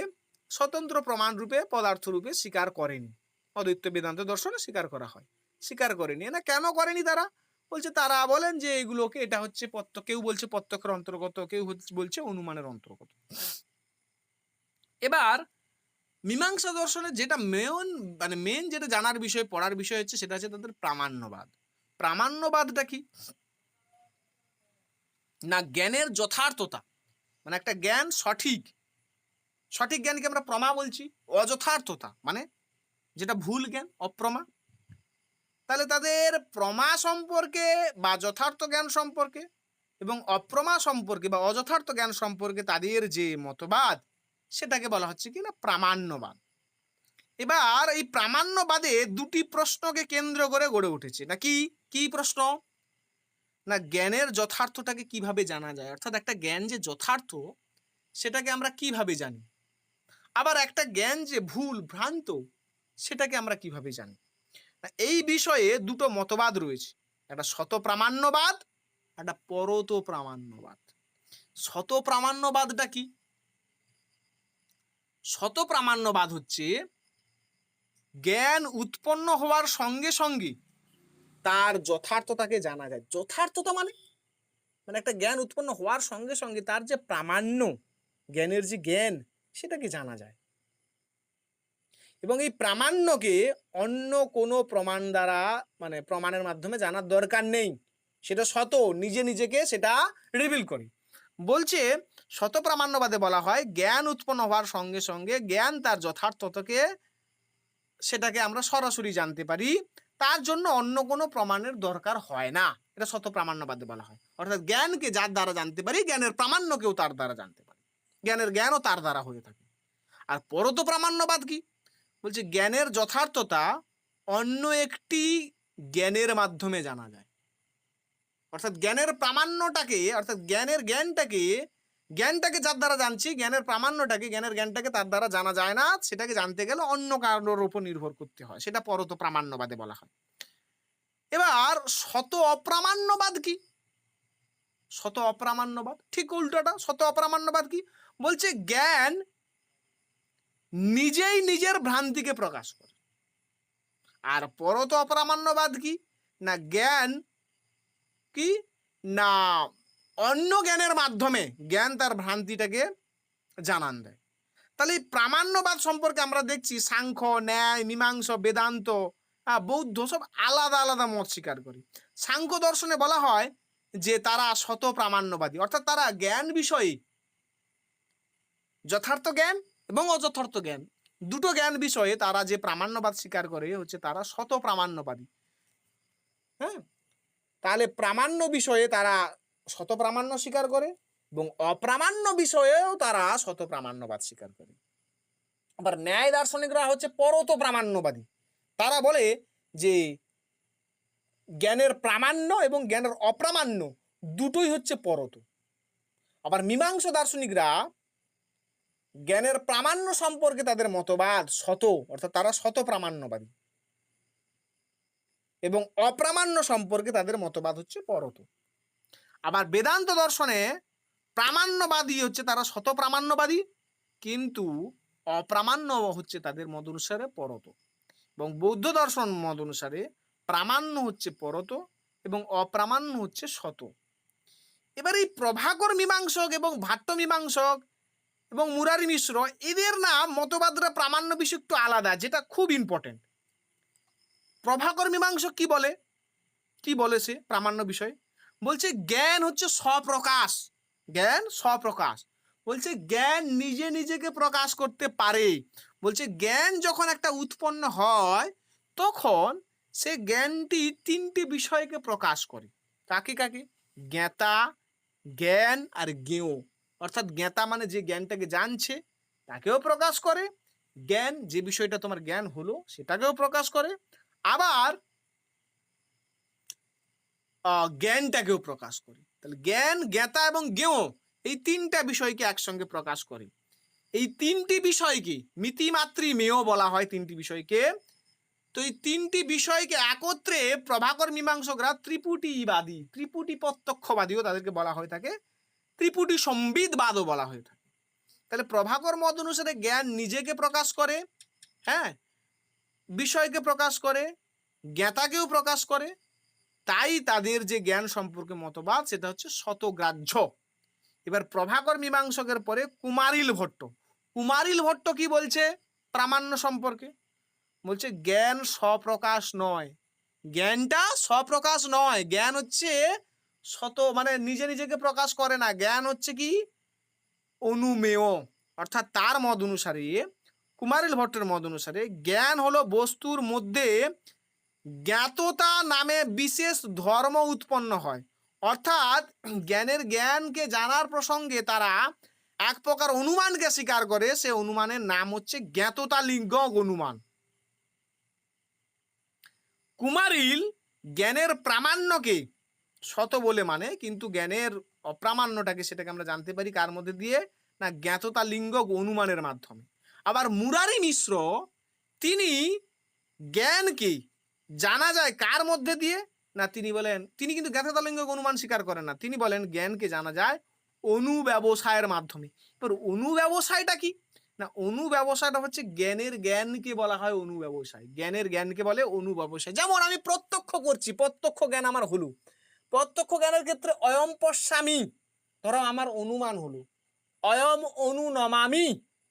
স্বতন্ত্র প্রমাণ রূপে, পদার্থ রূপে স্বীকার করেনি। অদ্বৈত বেদান্ত দর্শনে স্বীকার করা হয়, স্বীকার করেনি। না কেন করেনি তারা? বলছে তারা বলেন যে এগুলোকে, এটা হচ্ছে কেউ বলছে প্রত্যক্ষের অন্তর্গত, কেউ বলছে অনুমানের অন্তর্গত। এবার মীমাংসা দর্শনে যেটা মেন যেটা জানার বিষয়, পড়ার বিষয় হচ্ছে, সেটা হচ্ছে তাদের প্রামাণ্যবাদ। প্রামাণ্যবাদটা কি না? জ্ঞানের যথার্থতা, মানে একটা জ্ঞান সঠিক জ্ঞানকে আমরা প্রমা বলছি। অযথার্থতা মানে যেটা ভুল জ্ঞান, অপ্রমা। তাহলে তাদের প্রমা সম্পর্কে বা যথার্থ জ্ঞান সম্পর্কে এবং অপ্রমা সম্পর্কে বা অযথার্থ জ্ঞান সম্পর্কে তাদের যে মতবাদ, সেটাকে বলা হচ্ছে কি না প্রামাণ্যবাদ। এবার এই প্রামাণ্যবাদে দুটি প্রশ্নকে কেন্দ্র করে গড়ে উঠেছে। না কি প্রশ্ন? না জ্ঞানের যথার্থটাকে কিভাবে জানা যায়, অর্থাৎ একটা জ্ঞান যে যথার্থ সেটাকে আমরা কিভাবে জানি, আবার একটা জ্ঞান যে ভুল ভ্রান্ত সেটাকে আমরা কিভাবে জানি। এই বিষয়ে দুটো মতবাদ রয়েছে, একটা শত প্রামাণ্যবাদ, একটা পরত প্রামাণ্যবাদ। শত প্রামাণ্যবাদটা কি? শত প্রামাণ্যবাদ হচ্ছে জ্ঞান উৎপন্ন হওয়ার সঙ্গে সঙ্গে তার যথার্থতাকে জানা যায়। যথার্থতা মানে একটা জ্ঞান উৎপন্ন হওয়ার সঙ্গে সঙ্গে তার যে প্রামাণ্য, জ্ঞানের যে জ্ঞান, সেটাকে জানা যায়। এবং এই প্রামাণ্যকে অন্য কোনো প্রমাণ দ্বারা, প্রমাণের মাধ্যমে জানার দরকার নেই। সেটা শত নিজেকে সেটা রিভিল করে। বলছে শত প্রামাণ্যবাদে বলা হয় জ্ঞান উৎপন্ন হওয়ার সঙ্গে সঙ্গে জ্ঞান তার যথার্থতাকে, সেটাকে আমরা সরাসরি জানতে পারি, তার জন্য অন্য কোনো প্রমাণের দরকার হয় না। এটা শত প্রামাণ্যবাদে বলা হয়। অর্থাৎ জ্ঞানকে যার দ্বারা জানতে পারি, জ্ঞানের প্রামাণ্যকেও তার দ্বারা জানতে পারি, জ্ঞানের জ্ঞানও তার দ্বারা হয়ে থাকে। আর পরত প্রামাণ্যবাদ কি? বলছে জ্ঞানের যথার্থতা অন্য একটি জ্ঞানের মাধ্যমে জানা যায়। অর্থাৎ জ্ঞানের প্রামাণ্যটাকে, অর্থাৎ জ্ঞানটাকে যার দ্বারা জানছি, জ্ঞানের প্রামাণ্যটাকে, জ্ঞানের জ্ঞানটাকে তার দ্বারা জানা যায় না। সেটাকে জানতে গেলে অন্য কারোর উপর নির্ভর করতে হয়। সেটা পরত প্রামাণ্যবাদে বলা হয়। এবার শত অপ্রামাণ্যবাদ কি? শত অপ্রামাণ্যবাদ ঠিক উল্টোটা। শত অপ্রামাণ্যবাদ কি? বলছে জ্ঞান নিজেই নিজের ভ্রান্তিকে প্রকাশ করে। আর পরত অপ্রামাণ্যবাদ কি? না জ্ঞান কি না অন্য জ্ঞানের মাধ্যমে জ্ঞান তার ভ্রান্তিটাকে জানান দেয়। তাহলে এই প্রামাণ্যবাদ সম্পর্কে আমরা দেখছি সাংখ্য, ন্যায়, মীমাংসা, বেদান্ত, বৌদ্ধ সব আলাদা আলাদা মত স্বীকার করে। সাংখ্য দর্শনে বলা হয় যে তারা শত প্রামাণ্যবাদী, অর্থাৎ তারা জ্ঞান বিষয়ে, যথার্থ জ্ঞান এবং অযথার্থ জ্ঞান, দুটো জ্ঞান বিষয়ে তারা যে প্রামাণ্যবাদ স্বীকার করে হচ্ছে তারা শত প্রামাণ্যবাদী। হ্যাঁ, তাহলে প্রামাণ্য বিষয়ে তারা শত প্রামাণ্য স্বীকার করে এবং অপ্রামাণ্য বিষয়েও তারা শত প্রামাণ্যবাদ স্বীকার করে। আবার ন্যায় দার্শনিকরা হচ্ছে পরত প্রামাণ্যবাদী। তারা বলে যে জ্ঞানের প্রামাণ্য এবং জ্ঞানের অপ্রামাণ্য দুটোই হচ্ছে পরত। আবার মীমাংসা দার্শনিকরা জ্ঞানের প্রামাণ্য সম্পর্কে তাদের মতবাদ শত, অর্থাৎ তারা শত প্রামাণ্যবাদী, এবং অপ্রামাণ্য সম্পর্কে তাদের মতবাদ হচ্ছে পরত। আবার বেদান্ত দর্শনে প্রামাণ্যবাদী হচ্ছে তারা শত প্রামাণ্যবাদী, কিন্তু অপ্রামাণ্য হচ্ছে তাদের মত অনুসারে পরত। এবং বৌদ্ধ দর্শন মত অনুসারে প্রামাণ্য হচ্ছে পরত এবং অপ্রামাণ্য হচ্ছে শত। এবার এই প্রভাকর মীমাংসক এবং ভাট্ট মীমাংসক এবং মুরারি মিশ্র, এদের না মতবাদরা প্রামাণ্য বিষয় একটু আলাদা, যেটা খুব ইম্পর্টেন্ট। প্রভাকর মীমাংসক কি বলেছে প্রামাণ্য বিষয়? বলছে জ্ঞান হচ্ছে স্বপ্রকাশ। জ্ঞান স্বপ্রকাশ। বলছে জ্ঞান নিজেকে প্রকাশ করতে পারে। বলছে জ্ঞান যখন একটা উৎপন্ন হয় তখন সে জ্ঞানটি তিনটি বিষয়কে প্রকাশ করে। কাকে? জ্ঞাতা, জ্ঞান আর জ্ঞেয়। অর্থাৎ জ্ঞাতা মানে যে জ্ঞানটাকে জানছে তাকেও প্রকাশ করে, জ্ঞান যে বিষয়টা তোমার জ্ঞান হলো সেটাকেও প্রকাশ করে, আবার জ্ঞানটাকেও প্রকাশ করে। তাহলে জ্ঞান, জ্ঞাতা এবং জ্ঞেয় এই তিনটা বিষয়কে একসঙ্গে প্রকাশ করে। এই তিনটি বিষয়কে মিতি মাতৃ মেয় বলা হয়, তিনটি বিষয়কে। তো এই তিনটি বিষয়কে একত্রে প্রভাকর মীমাংসকরা ত্রিপুটিবাদী, ত্রিপুটি প্রত্যক্ষবাদীও তাদেরকে বলা হয়ে থাকে, ত্রিপুটি সম্বিদবাদও বলা হয়ে থাকে। তাহলে প্রভাকর মত অনুসারে জ্ঞান নিজেকে প্রকাশ করে, হ্যাঁ, বিষয়কে প্রকাশ করে, জ্ঞাতাকেও প্রকাশ করে। তাই তাদের যে জ্ঞান সম্পর্কে মতবাদ সেটা হচ্ছে শতগ্রাহ্য। এবার প্রভাকর মীমাংসকের পরে কুমারিল ভট্ট, কুমারিল ভট্ট কি বলছে প্রামাণ্য সম্পর্কে? বলছে জ্ঞান স্বপ্রকাশ নয়, জ্ঞানটা স্বপ্রকাশ নয়, জ্ঞান হচ্ছে মানে নিজে নিজেকে প্রকাশ করে না, জ্ঞান হচ্ছে কি অনুমেয়। অর্থাৎ তার মত অনুসারে, কুমারিল ভট্টের মত অনুসারে জ্ঞান হলো বস্তুর মধ্যে জ্ঞাততা নামে বিশেষ ধর্ম উৎপন্ন হয়। অর্থাৎ জ্ঞানকে জানার প্রসঙ্গে তারা এক প্রকার অনুমানকে স্বীকার করে, সে অনুমানের নাম হচ্ছে জ্ঞাততা লিঙ্গ অনুমান। কুমারিল জ্ঞানের প্রামাণ্যকে শত বলে মানে, কিন্তু জ্ঞানের অপ্রামাণ্যটাকে সেটাকে আমরা জানতে পারি কার মধ্যে দিয়ে? না জ্ঞাততা লিঙ্গ অনুমানের মাধ্যমে। আবার মুরারি মিশ্র তিনি জ্ঞানকে জানা যায় কার মধ্যে দিয়ে? না তিনি বলেন, তিনি কিন্তু জ্ঞাততা লিঙ্গ অনুমান স্বীকার করেন না, তিনি বলেন জ্ঞানকে জানা যায় অনুব্যবসায়ের মাধ্যমে। এবার অনুব্যবসায়টা কি? না অনুব্যবসায়টা হচ্ছে জ্ঞানকে বলা হয় অনুব্যবসায়, জ্ঞানের জ্ঞানকে বলে অনুব্যবসায়। যেমন আমি প্রত্যক্ষ করছি, প্রত্যক্ষ জ্ঞান আমার হলো, প্রত্যক্ষ জ্ঞানের ক্ষেত্রে অয়ম পশ্যামি, ধরো আমার অনুমান হলো, অয়ম অনুনমামি,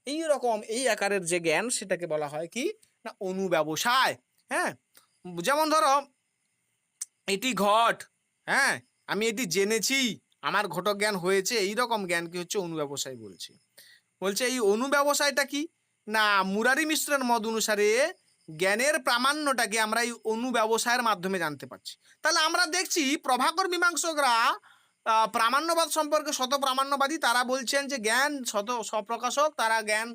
এইরকম এই আকারের যে জ্ঞান সেটাকে বলা হয় কি? না অনুব্যবসায়। হ্যাঁ, যেমন ধরো এটি ঘট, হ্যাঁ আমি এটি জেনেছি, আমার ঘটক জ্ঞান হয়েছে, এইরকম জ্ঞানকে হচ্ছে অনুব্যবসায় বলছে। বলছে এই অনুব্যবসায়টা কি? না মুরারি মিশ্রের মত অনুসারে জ্ঞানের প্রামাণ্যটাকে আমরা এই অনুব্যবসায়ের মাধ্যমে জানতে পারছি। তাহলে আমরা দেখছি প্রভাকর মীমাংসকরা প্রামাণ্যবাদ সম্পর্কে শত প্রামাণ্যবাদী, তারা বলছেন যে জ্ঞান শত স্বপ্রকাশক। তারা জ্ঞান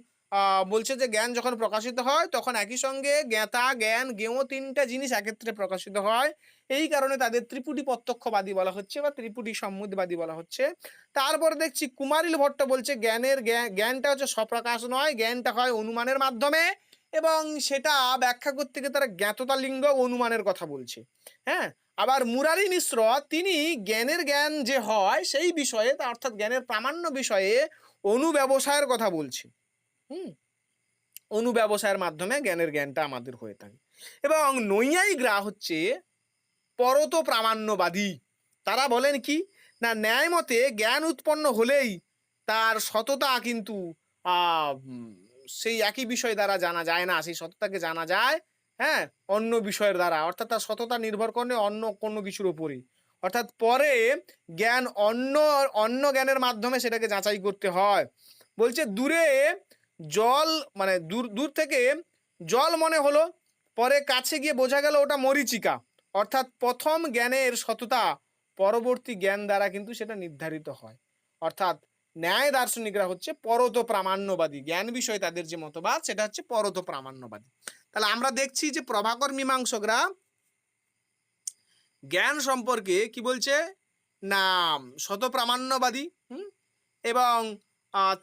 বলছে যে জ্ঞান যখন প্রকাশিত হয় তখন একই সঙ্গে জ্ঞাতা, জ্ঞান, জ্ঞেয় তিনটা জিনিস একত্রে প্রকাশিত হয়। এই কারণে তাদের ত্রিপুটি প্রত্যক্ষবাদী বলা হচ্ছে বা ত্রিপুটি সম্মুতিবাদী বলা হচ্ছে। তারপর দেখছি কুমারিল ভট্ট বলছে জ্ঞানটা হচ্ছে স্বপ্রকাশ নয়, জ্ঞানটা হয় অনুমানের মাধ্যমে, এবং সেটা ব্যাখ্যা করতে গিয়ে তারা জ্ঞাততা লিঙ্গ অনুমানের কথা বলছে। হ্যাঁ, আবার মুরারি মিশ্র তিনি জ্ঞান যে হয় সেই বিষয়ে, অর্থাৎ জ্ঞানের প্রামাণ্য বিষয়ে অনুব্যবসায়ের কথা বলছে। অনুব্যবসায়ের মাধ্যমে জ্ঞানটা আমাদের হয়ে থাকে। এবং নৈয়ায়িকরা হচ্ছে পরত প্রামাণ্যবাদী। তারা বলেন কি? না ন্যায় মতে জ্ঞান উৎপন্ন হলেই তার সততা কিন্তু সেই একই বিষয় দ্বারা জানা যায় না, সেই সততাকে জানা যায় হ্যাঁ অন্য বিষয়ের দ্বারা, অর্থাৎ তার সততা নির্ভর করে অন্য কোনো কিছুর উপরই। অর্থাৎ পরে জ্ঞান অন্য জ্ঞানের মাধ্যমে সেটাকে যাচাই করতে হয়। বলছে দূরে জল মানে দূর থেকে জল মনে হলো, পরে কাছে গিয়ে বোঝা গেল ওটা মরীচিকা। অর্থাৎ প্রথম জ্ঞানের সততা পরবর্তী জ্ঞান দ্বারা কিন্তু সেটা নির্ধারিত হয়। অর্থাৎ ন্যায় দার্শনিকরা হচ্ছে পরত প্রামাণ্যবাদী, জ্ঞান বিষয়ে তাদের যে মতবাদ সেটা হচ্ছে পরত প্রামাণ্যবাদী। তাহলে আমরা দেখছি যে প্রভাকর মীমাংসকরা জ্ঞান সম্পর্কে কি বলছে? না শত প্রামাণ্যবাদী। এবং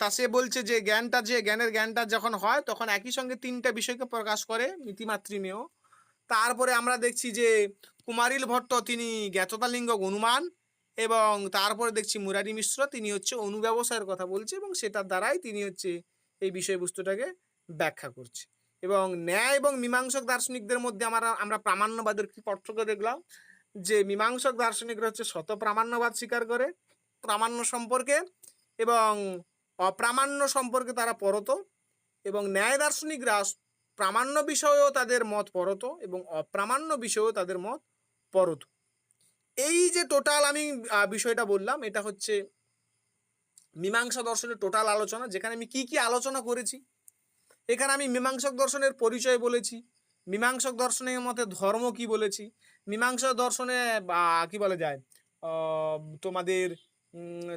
তা সে বলছে যে জ্ঞানের জ্ঞানটা যখন হয় তখন একই সঙ্গে তিনটা বিষয়কে প্রকাশ করে, মিতিমাতৃমেয়। তারপরে আমরা দেখছি যে কুমারিল ভট্ট তিনি জ্ঞাততা লিঙ্গ অনুমান, এবং তারপরে দেখছি মুরারি মিশ্র তিনি হচ্ছে অনুব্যবসায়ের কথা বলছে, এবং সেটার দ্বারাই তিনি হচ্ছে এই বিষয়বস্তুটাকে ব্যাখ্যা করছে। এবং ন্যায় এবং মীমাংসক দার্শনিকদের মধ্যে আমরা প্রামাণ্যবাদের কি পার্থক্য দেখলাম? যে মীমাংসক দার্শনিকরা হচ্ছে শত প্রামাণ্যবাদ স্বীকার করে প্রামাণ্য সম্পর্কে, এবং অপ্রামাণ্য সম্পর্কে তারা পরত, এবং ন্যায় দার্শনিকরা প্রামাণ্য বিষয়েও তাদের মত পরত এবং অপ্রামাণ্য বিষয়েও তাদের মত পরত। এই যে টোটাল আমি বিষয়টা বললাম, এটা হচ্ছে মীমাংসা দর্শনের টোটাল আলোচনা, যেখানে আমি কি কি আলোচনা করেছি। এখানে আমি মীমাংসক দর্শনের পরিচয় বলেছি, মীমাংসক দর্শনের মতে ধর্ম কি বলেছি, মীমাংসক দর্শনে কি বলা যায় তোমাদের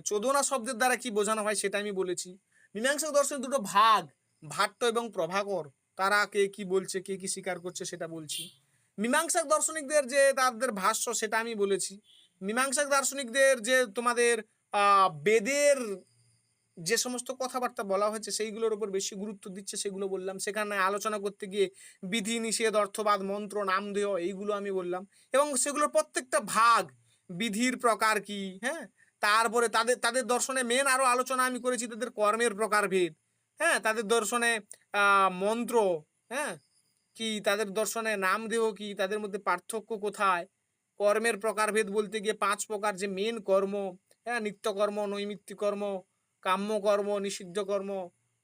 চোদনা শব্দের দ্বারা কি বোঝানো হয় সেটা আমি বলেছি। মীমাংসক দর্শনের দুটো ভাগ, ভাট্ট এবং প্রভাকর, তারা কে কি বলছে, কে কি স্বীকার করছে সেটা বলছি। মীমাংসক দর্শনিকদের যে তাদের ভাষ্য সেটা আমি বলেছি। মীমাংসক দার্শনিকদের যে তোমাদের বেদের যে সমস্ত কথাবার্তা বলা হয়েছে সেইগুলোর উপর বেশি গুরুত্ব দিচ্ছে, সেগুলো বললাম। সেখানে আলোচনা করতে গিয়ে বিধি নিষেধ, অর্থবাদ, মন্ত্র, নামধেয়, এইগুলো আমি বললাম। এবং সেগুলোর প্রত্যেকটা ভাগ, বিধির প্রকার কি, হ্যাঁ, তারপরে তাদের তাদের দর্শনে মেন আরো আলোচনা আমি করেছি তাদের কর্মের প্রকারভেদ, হ্যাঁ, তাদের দর্শনে মন্ত্র, হ্যাঁ, কি, তাদের দর্শনে নামদেহ কি, তাদের মধ্যে পার্থক্য কোথায়, কর্মের প্রকারভেদ বলতে গিয়ে 5 প্রকার যে মেন কর্ম, হ্যাঁ, নিত্যকর্ম, নৈমিত্তিক কর্ম, কাম্য কর্ম, নিষিদ্ধ কর্ম,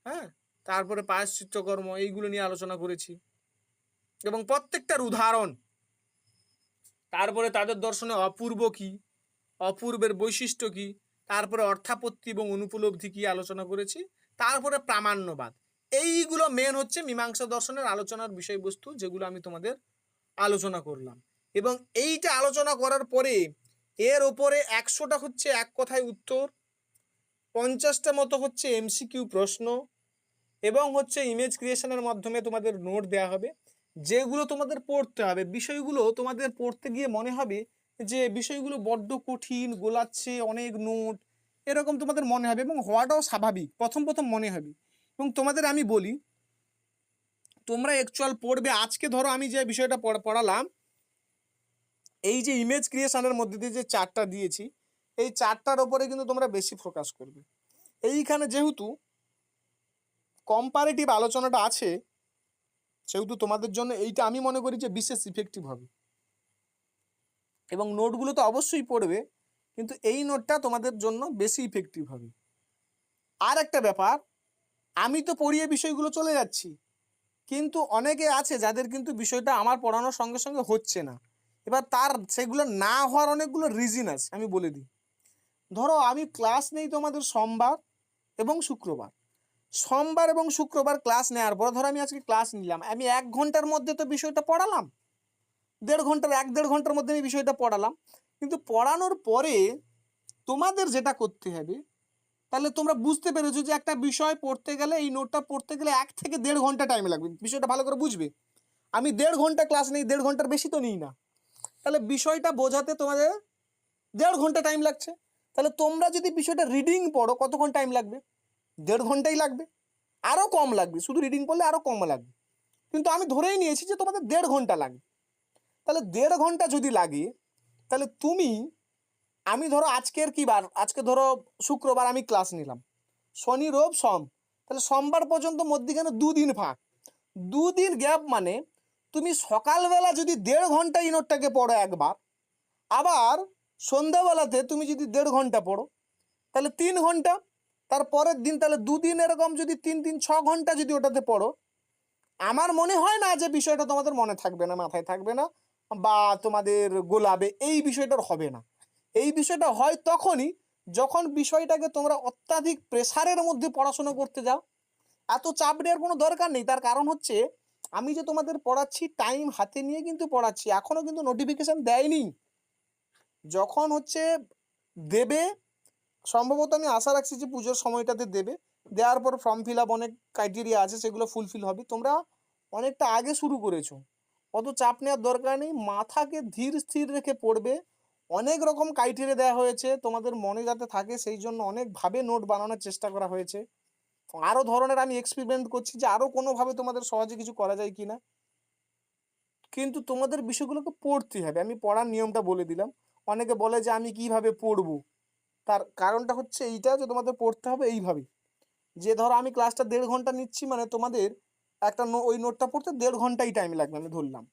হ্যাঁ, তারপরে প্রায়শ্চিত্ত কর্ম, এইগুলো নিয়ে আলোচনা করেছি এবং প্রত্যেকটার উদাহরণ। তারপরে তাদের দর্শনে অপূর্ব কি, অপূর্বের বৈশিষ্ট্য কি, তারপরে অর্থাপত্তি এবং অনুপলব্ধি কি আলোচনা করেছি, তারপরে প্রামাণ্যবাদ। এইগুলো মেন হচ্ছে মীমাংসা দর্শনের আলোচনার বিষয়বস্তু, যেগুলো আমি তোমাদের আলোচনা করলাম। এবং এইটা আলোচনা করার পরে এর ওপরে 100টা হচ্ছে এক কথায় উত্তর, 50টা মতো হচ্ছে এমসিকিউ প্রশ্ন, এবং হচ্ছে ইমেজ ক্রিয়েশনের মাধ্যমে তোমাদের নোট দেওয়া হবে, যেগুলো তোমাদের পড়তে হবে। বিষয়গুলো তোমাদের পড়তে গিয়ে মনে হবে যে বিষয়গুলো বড্ড কঠিন, গোলাচ্ছে, অনেক নোট, এরকম তোমাদের মনে হবে, এবং হওয়াটাও স্বাভাবিক, প্রথম প্রথম মনে হবে। এবং তোমাদের আমি বলি, তোমরা অ্যাকচুয়াল পড়বে, আজকে ধরো আমি যে বিষয়টা পড়ালাম, এই যে ইমেজ ক্রিয়েশনের মধ্যে দিয়ে যে 4টা দিয়েছি, এই 4টার ওপরে কিন্তু তোমরা বেশি ফোকাস করবে। এইখানে যেহেতু কম্পারেটিভ আলোচনাটা আছে, সেহেতু তোমাদের জন্য এইটা আমি মনে করি যে বিশেষ ইফেক্টিভ হবে। এবং নোটগুলো তো অবশ্যই পড়বে, কিন্তু এই নোটটা তোমাদের জন্য বেশি ইফেক্টিভ হবে। আর একটা ব্যাপার, আমি তো পড়িয়ে বিষয়গুলো চলে যাচ্ছি, কিন্তু অনেকে আছে যাদের কিন্তু বিষয়টা আমার পড়ানোর সঙ্গে সঙ্গে হচ্ছে না। এবার তার সেগুলো না হওয়ার অনেকগুলো রিজন আছে, আমি বলে দিই। ধরো আমি ক্লাস নেই তোমাদের সোমবার এবং শুক্রবার, সোমবার এবং শুক্রবার ক্লাস নেওয়ার পর ধরো আমি আজকে ক্লাস নিলাম, আমি 1 ঘন্টার মধ্যে তো বিষয়টা পড়ালাম, 1.5 ঘন্টার মধ্যে আমি বিষয়টা পড়ালাম। কিন্তু পড়ানোর পরে তোমাদের যেটা করতে হবে, তাহলে তোমরা বুঝতে পেরেছো যে একটা বিষয় পড়তে গেলে, এই নোটটা পড়তে গেলে 1 থেকে 1.5 ঘন্টা টাইম লাগবে, বিষয়টা ভালো করে বুঝবে। আমি 1.5 ঘন্টা ক্লাস নেই, 1.5 ঘন্টার বেশি তো নিই না, তাহলে বিষয়টা বোঝাতে তোমাদের 1.5 ঘন্টা টাইম লাগছে। তাহলে তোমরা যদি বিষয়টা রিডিং পড়ো, কতক্ষণ টাইম লাগবে? 1.5 ঘন্টাই লাগবে, আরও কম লাগবে, শুধু রিডিং পড়লে আরও কম লাগবে। কিন্তু আমি ধরেই নিয়েছি যে তোমাদের 1.5 ঘন্টা লাগবে। তাহলে 1.5 ঘন্টা যদি লাগে, তাহলে তুমি, আমি ধরো আজকের কি বার, আজকে ধরো শুক্রবার আমি ক্লাস নিলাম, শনি রোব সোম, তাহলে সোমবার পর্যন্ত মধ্যিখানে 2 দিন ফাঁক, 2 দিন গ্যাপ, মানে তুমি সকালবেলা যদি 1.5 ঘন্টা এই নোটটাকে পড়ো একবার, আবার সন্ধ্যাবেলাতে তুমি যদি 1.5 ঘন্টা পড়ো, তাহলে 3 ঘন্টা, তার পরের দিন, তাহলে 2 দিন, এরকম যদি 3 3 6 ঘন্টা যদি ওটাতে পড়ো, আমার মনে হয় না যে বিষয়টা তোমাদের মনে থাকবে না, মাথায় থাকবে না, বা তোমাদের গোলাবে, এই বিষয়টার হবে না। এই বিষয়টা হয় তখনই যখন বিষয়টাকে তোমরা অত্যাধিক প্রেসারের মধ্যে পড়াশোনা করতে যাও। এত চাপ নেওয়ার কোনো দরকার নেই, তার কারণ হচ্ছে আমি যে তোমাদের পড়াচ্ছি টাইম হাতে নিয়ে কিন্তু পড়াচ্ছি, এখনো কিন্তু নোটিফিকেশন দেয়নি। যখন হচ্ছে দেবে, সম্ভবত আমি আশা রাখছি যে পুজোর সময়টাতে দেবে, দেওয়ার পর ফর্ম ফিল আপ, অনেক ক্রাইটেরিয়া আছে, সেগুলো ফুলফিল হবে। তোমরা অনেকটা আগে শুরু করেছো, অত চাপ নেওয়ার দরকার নেই, মাথাকে ধীর স্থির রেখে পড়বে। অনেক রকম ক্রাইটেরিয়া দেওয়া হয়েছে তোমাদের মনে যাতে থাকে, সেই জন্য অনেকভাবে নোট বানানোর চেষ্টা করা হয়েছে। আরও ধরনের আমি এক্সপেরিমেন্ট করছি যে আরও কোনোভাবে তোমাদের সহজে কিছু করা যায় কিনা, কিন্তু তোমাদের বিষয়গুলোকে পড়তে হবে। আমি পড়ার নিয়মটা বলে দিলাম। অনেকে বলে যে আমি কিভাবে পড়বো, তার কারণটা হচ্ছে এইটা যে তোমাদের পড়তে হবে এইভাবে, যে ধরো আমি ক্লাসটা 1.5 ঘন্টা নিচ্ছি, মানে তোমাদের একটা ওই নোটটা পড়তে 1.5 ঘন্টাই টাইম লাগবে আমি ধরলাম,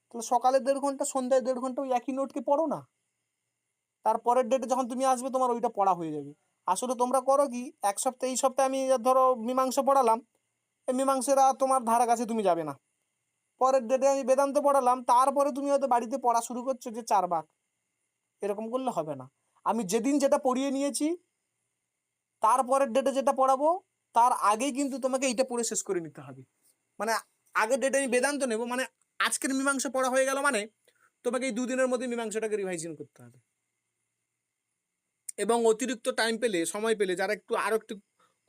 তাহলে সকালে 1.5 ঘন্টা, সন্ধ্যায় 1.5 ঘন্টা, ওই একই নোটকে পড়ো না, তারপরের ডেটে যখন তুমি আসবে তোমার ওইটা পড়া হয়ে যাবে। আসলে তোমরা করো কি, এক সপ্তাহে, এই সপ্তাহে আমি ধরো মীমাংসা পড়ালাম, এই মীমাংসারা তোমার ধারা কাছে তুমি যাবে না। পরের ডেটে আমি বেদান্ত পড়ালাম, তারপরে তুমি হয়তো বাড়িতে পড়া শুরু করছো যে 4 ভাগ, এরকম করলে হবে না। আমি যেদিন যেটা পড়িয়ে নিয়েছি, তারপরের ডেটে যেটা পড়াবো তার আগেই কিন্তু তোমাকে এইটা পড়ে শেষ করে নিতে হবে। মানে আগের ডেটে আমি বেদান্ত নেব, মানে আজকের মীমাংসা পড়া হয়ে গেল, মানে তোমাকে এই 2 দিনের মধ্যে মীমাংসাটাকে রিভাইজন করতে হবে। এবং অতিরিক্ত টাইম পেলে, সময় পেলে, যারা একটু আরো একটু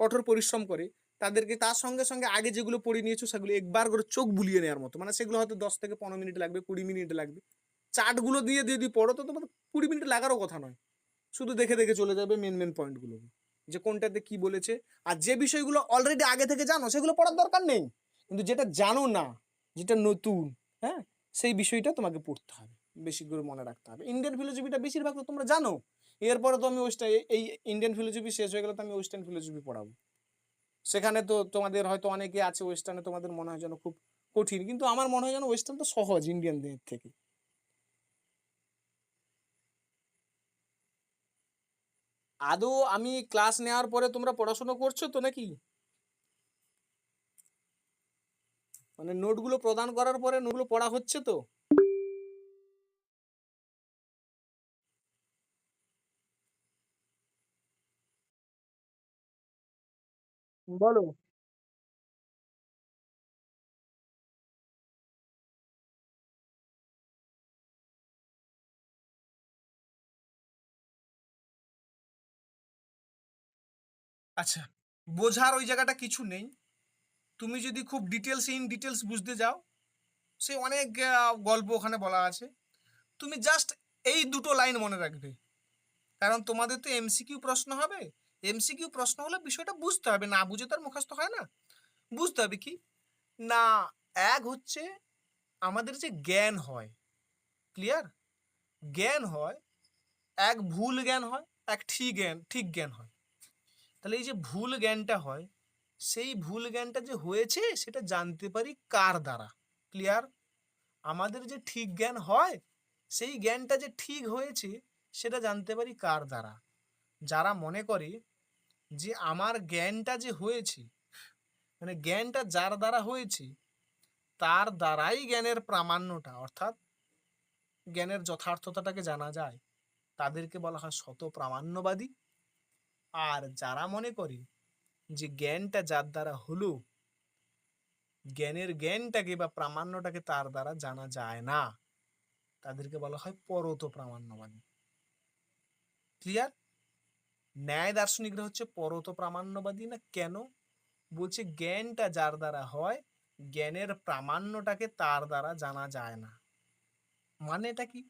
কঠোর পরিশ্রম করে, তাদেরকে তার সঙ্গে সঙ্গে আগে যেগুলো পড়ে নিয়েছো সেগুলো একবার করে চোখ বুলিয়ে নেওয়ার মতো, মানে সেগুলো হয়তো 10 থেকে 15 মিনিট লাগবে, 20 মিনিট লাগবে, চার্টগুলো দিয়ে যদি পড়ো তো তোমার 20 মিনিট লাগারও কথা নয়, শুধু দেখে দেখে চলে যাবে মেন পয়েন্টগুলো, যে কোনটাতে কি বলেছে। আর যে বিষয়গুলো অলরেডি আগে থেকে জানো সেগুলো পড়ার দরকার নেই, কিন্তু যেটা জানো না, যেটা নতুন, হ্যাঁ, সেই বিষয়টা তোমাকে পড়তে হবে, বেশি করে মনে রাখতে হবে। ইন্ডিয়ান ফিলোসফিটা বেশিরভাগ তো তোমরা জানো, এরপরে তো আমি এই ইন্ডিয়ান ফিলোসফি শেষ হয়ে গেলে তো আমি ওয়েস্টার্ন ফিলোসফি পড়াবো। সেখানে তো তোমাদের হয়তো অনেকে আছে ওয়েস্টার্নে তোমাদের মনে হয় যেন খুব কঠিন, কিন্তু আমার মনে হয় যেন ওয়েস্টার্ন তো সহজ ইন্ডিয়ানদের থেকে। আদৌ আমি ক্লাস নেওয়ার পরে তোমরা পড়াশোনা করছো তো নাকি? মানে নোটগুলো প্রদান করার পরে নোটগুলো পড়া হচ্ছে তো? বলো। আচ্ছা, বোঝার ওই জায়গাটা কিছু নেই। তুমি যদি খুব ডিটেলস বুঝতে যাও, সে অনেক গল্প ওখানে বলা আছে। তুমি জাস্ট এই দুটো লাইন মনে রাখবে, কারণ তোমাদের তো এমসিকিউ প্রশ্ন হবে। এমসিকিউ প্রশ্ন হলে বিষয়টা বুঝতে হবে, না বুঝে তার মুখস্থ হয় না। বুঝতে হবে কি না, এক হচ্ছে আমাদের যে জ্ঞান হয়, ক্লিয়ার, জ্ঞান হয়, এক ভুল জ্ঞান হয়, এক ঠিক জ্ঞান হয়। তাহলে এই যে ভুল জ্ঞানটা হয়, সেই ভুল জ্ঞানটা যে হয়েছে সেটা জানতে পারি কার দ্বারা, ক্লিয়ার। আমাদের যে ঠিক জ্ঞান হয়, সেই জ্ঞানটা যে ঠিক হয়েছে সেটা জানতে পারি কার দ্বারা। যারা মনে করে যে আমার জ্ঞানটা যে হয়েছে, মানে জ্ঞানটা যার দ্বারা হয়েছে তার দ্বারাই জ্ঞানের প্রামাণ্যটা অর্থাৎ জ্ঞানের যথার্থতাটাকে জানা যায়, তাদেরকে বলা হয় শত প্রামাণ্যবাদী। আর যারা মনে করে যে জ্ঞানটা যার দ্বারা হলো, জ্ঞানটাকে বা প্রামাণ্যটাকে তার দ্বারা জানা যায় না, তাদেরকে বলা হয় পরত প্রামাণ্যবাদী, ক্লিয়ার। ন্যায় দার্শনিকরা হচ্ছে পরত প্রামাণ্যবাদী না, কেন? বলছে জ্ঞানটা যার দ্বারা হয়, জ্ঞানের প্রামাণ্যটাকে তার দ্বারা জানা যায় না। মানে এটা কি?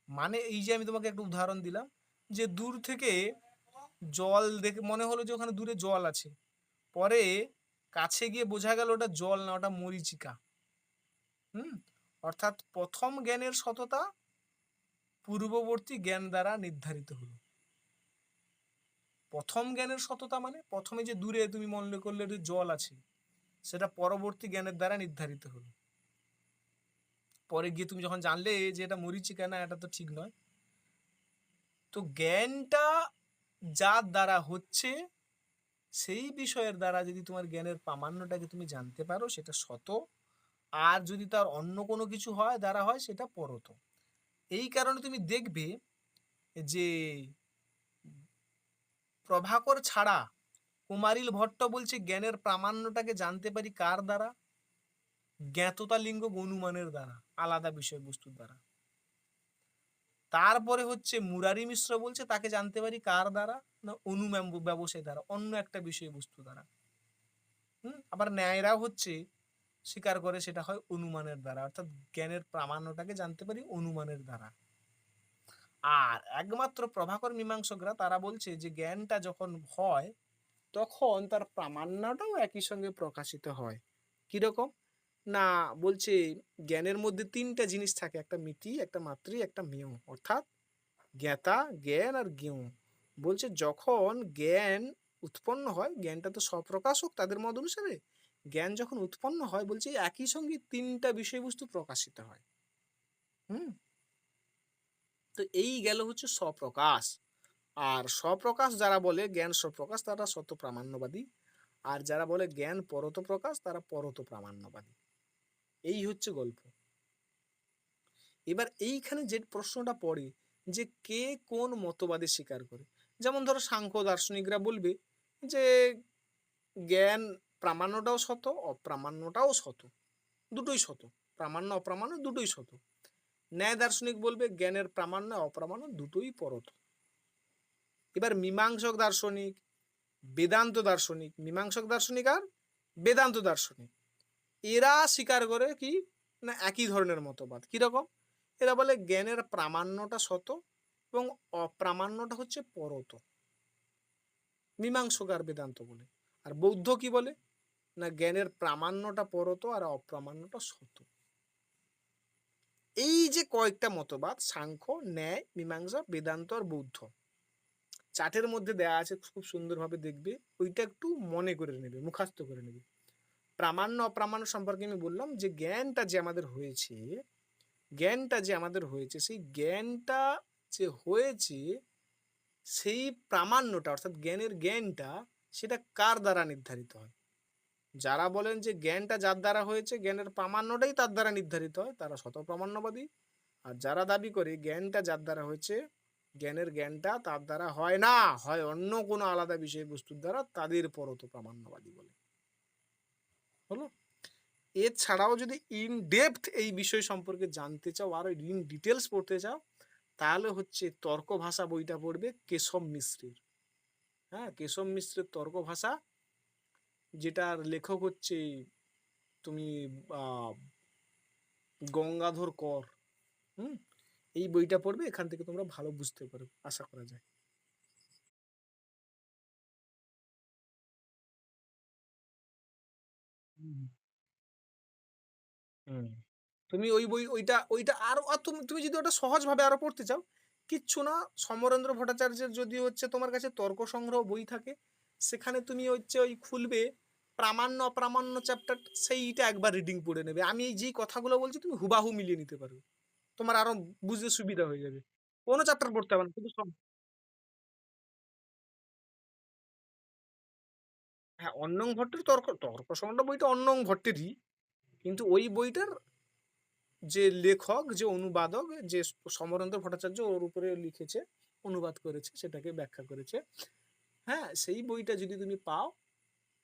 মানে এই যে আমি তোমাকে একটা উদাহরণ দিলাম, যে দূর থেকে জল দেখে মনে হলো যে ওখানে দূরে জল আছে, পরে কাছে গিয়ে বোঝা গেল ওটা জল না, ওটা মরীচিকা। হুম, অর্থাৎ প্রথম জ্ঞানের সততা পূর্ববর্তী জ্ঞান দ্বারা নির্ধারিত হলো। প্রথম জ্ঞানের সততা মানে প্রথমে যে দূরে তুমি মনে করলে যে জল আছে, সেটা পরবর্তী জ্ঞানের দ্বারা নির্ধারিত হলো। পরে গিয়ে তুমি যখন জানলে যে এটা মরীচিকা না, এটা তো ঠিক নয়। তো জ্ঞানটা যার দ্বারা হচ্ছে, সেই বিষয়ের দ্বারা যদি তোমার জ্ঞানের প্রামাণ্যটাকে তুমি জানতে পারো সেটা শত, আর যদি তার অন্য কোনো কিছু হয় দ্বারা হয় সেটা পরত। এই কারণে তুমি দেখবে যে প্রভাকর ছাড়া কুমারিল ভট্ট বলছে জ্ঞানের প্রামাণ্যটাকে জানতে পারি কার দ্বারা? জ্ঞাততা লিঙ্গ অনুমানের দ্বারা, আলাদা বিষয়বস্তুর দ্বারা। তারপরে হচ্ছে মুরারি মিশ্র বলছে তাকে জানতে পারি কার দ্বারা? না অনুমান ব্যবসায় দ্বারা, অন্য একটা বিষয়বস্তু দ্বারা। আবার ন্যায়রাও হচ্ছে স্বীকার করে সেটা হয় অনুমানের দ্বারা, অর্থাৎ জ্ঞানের প্রামাণ্যটাকে জানতে পারি অনুমানের দ্বারা। আর একমাত্র প্রভাকর মীমাংসকরা তারা বলছে যে জ্ঞানটা যখন হয় তখন তার প্রামাণ্যটাও একই সঙ্গে প্রকাশিত হয়। কিরকম না, বলছে জ্ঞানের মধ্যে তিনটা জিনিস থাকে, একটা মিতি, একটা মাতৃ, একটা মেয়, অর্থাৎ জ্ঞাতা, জ্ঞান আর জ্ঞেয়। বলছে যখন জ্ঞান উৎপন্ন হয়, জ্ঞানটা তো স্বপ্রকাশক তাদের মত অনুসারে, জ্ঞান যখন উৎপন্ন হয় বলছে একই সঙ্গে তিনটা বিষয়বস্তু প্রকাশিত হয়। হুম, তো এই গেল হচ্ছে স্বপ্রকাশ। আর স্বপ্রকাশ যারা বলে জ্ঞান স্বপ্রকাশ তারা সত্য প্রামাণ্যবাদী, আর যারা বলে জ্ঞান পরত প্রকাশ তারা পরত প্রামাণ্যবাদী। এই হচ্ছে গল্প। এবার এইখানে যে প্রশ্নটা পড়ে যে কে কোন মতবাদে স্বীকার করে, যেমন ধরো সাংখ্য দার্শনিকরা বলবে যে জ্ঞান প্রামাণ্যটাও সত, অপ্রামাণ্যটাও সত, দুটোই সত, প্রামাণ্য অপ্রামাণ্য দুটোই সত। ন্যায় দার্শনিক বলবে জ্ঞানের প্রামাণ্য অপ্রামাণ্য দুটোই পরত। এবার মীমাংসক দার্শনিক, বেদান্ত দার্শনিক, মীমাংসক দার্শনিক আর বেদান্ত দার্শনিক, এরা স্বীকার করে কি না একই ধরনের মতবাদ। কিরকম এরা বলে জ্ঞানের প্রামাণ্যটা শত এবং অপ্রামাণ্যটা হচ্ছে পরত, মীমাংসকার বেদান্ত বলে। আর বৌদ্ধ কি বলে না, জ্ঞানের প্রামাণ্যটা পরত আর অপ্রামাণ্যটা শত। এই যে কয়েকটা মতবাদ, সাংখ্য, ন্যায়, মীমাংসা, বেদান্ত আর বৌদ্ধ, চার্টের মধ্যে দেয়া আছে, খুব সুন্দরভাবে দেখবে, ওইটা একটু মনে করে নেবে, মুখস্থ করে নেবে। প্রামাণ্য অপ্রামাণ্য সম্পর্কে আমি বললাম যে জ্ঞানটা যে আমাদের হয়েছে, সেই জ্ঞানটা যে হয়েছে, সেই প্রামাণ্যটা অর্থাৎ জ্ঞানটা সেটা কার দ্বারা নির্ধারিত হয়? যারা বলেন যে জ্ঞানটা যার দ্বারা হয়েছে, জ্ঞানের প্রামাণ্যটাই তার দ্বারা নির্ধারিত হয়, তারা শতপ্রামাণ্যবাদী। আর যারা দাবি করে জ্ঞানটা যার দ্বারা হয়েছে, জ্ঞানটা তার দ্বারা হয় না, হয় অন্য কোনো আলাদা বিষয়বস্তুর দ্বারা, তাদের পরত প্রামাণ্যবাদী বলে। হলো? এছাড়াও যদি ইন ডেপথ এই বিষয় সম্পর্কে জানতে চাও, আর ইন ডিটেলস পড়তে চাও, তাহলে হচ্ছে তর্ক ভাষা বইটা পড়বে কেশব মিশ্রের। হ্যাঁ, কেশব মিশ্রের তর্ক ভাষা, যেটার লেখক হচ্ছে তুমি গঙ্গাধর কর। এই বইটা পড়বে, এখান থেকে তোমরা ভালো বুঝতে পারবে, আশা করা যায়। তুমি ওই বই ওইটা ওইটা আরো, তুমি তুমি যদি ওটা সহজ ভাবে আরো পড়তে চাও, কিচ্ছু না, সমরেন্দ্র ভট্টাচার্যের যদি হচ্ছে তোমার কাছে তর্ক সংগ্রহ বই থাকে, সেখানে তুমি হচ্ছে ওই খুলবে প্রামাণ্য অপ্রামাণ্য চ্যাপ্টার, সেইটা একবার রিডিং পড়ে নেবে। আমি এই যে কথাগুলো বলছি তুমি হুবাহু মিলিয়ে নিতে পারবে, তোমার আরো বুঝতে সুবিধা হয়ে যাবে। কোনো চ্যাপ্টার পড়তে হবে না, কিন্তু সব। হ্যাঁ, অন্নং ভট্টের তর্ক তর্ক সংগ্রহ বইটা অন্নং ভট্টেরই, কিন্তু ওই বইটার যে লেখক, যে অনুবাদক, যে সমরেন্দ্র ভট্টাচার্য ওর উপরে লিখেছে, অনুবাদ করেছে, সেটাকে ব্যাখ্যা করেছে। হ্যাঁ, সেই বইটা যদি তুমি পাও,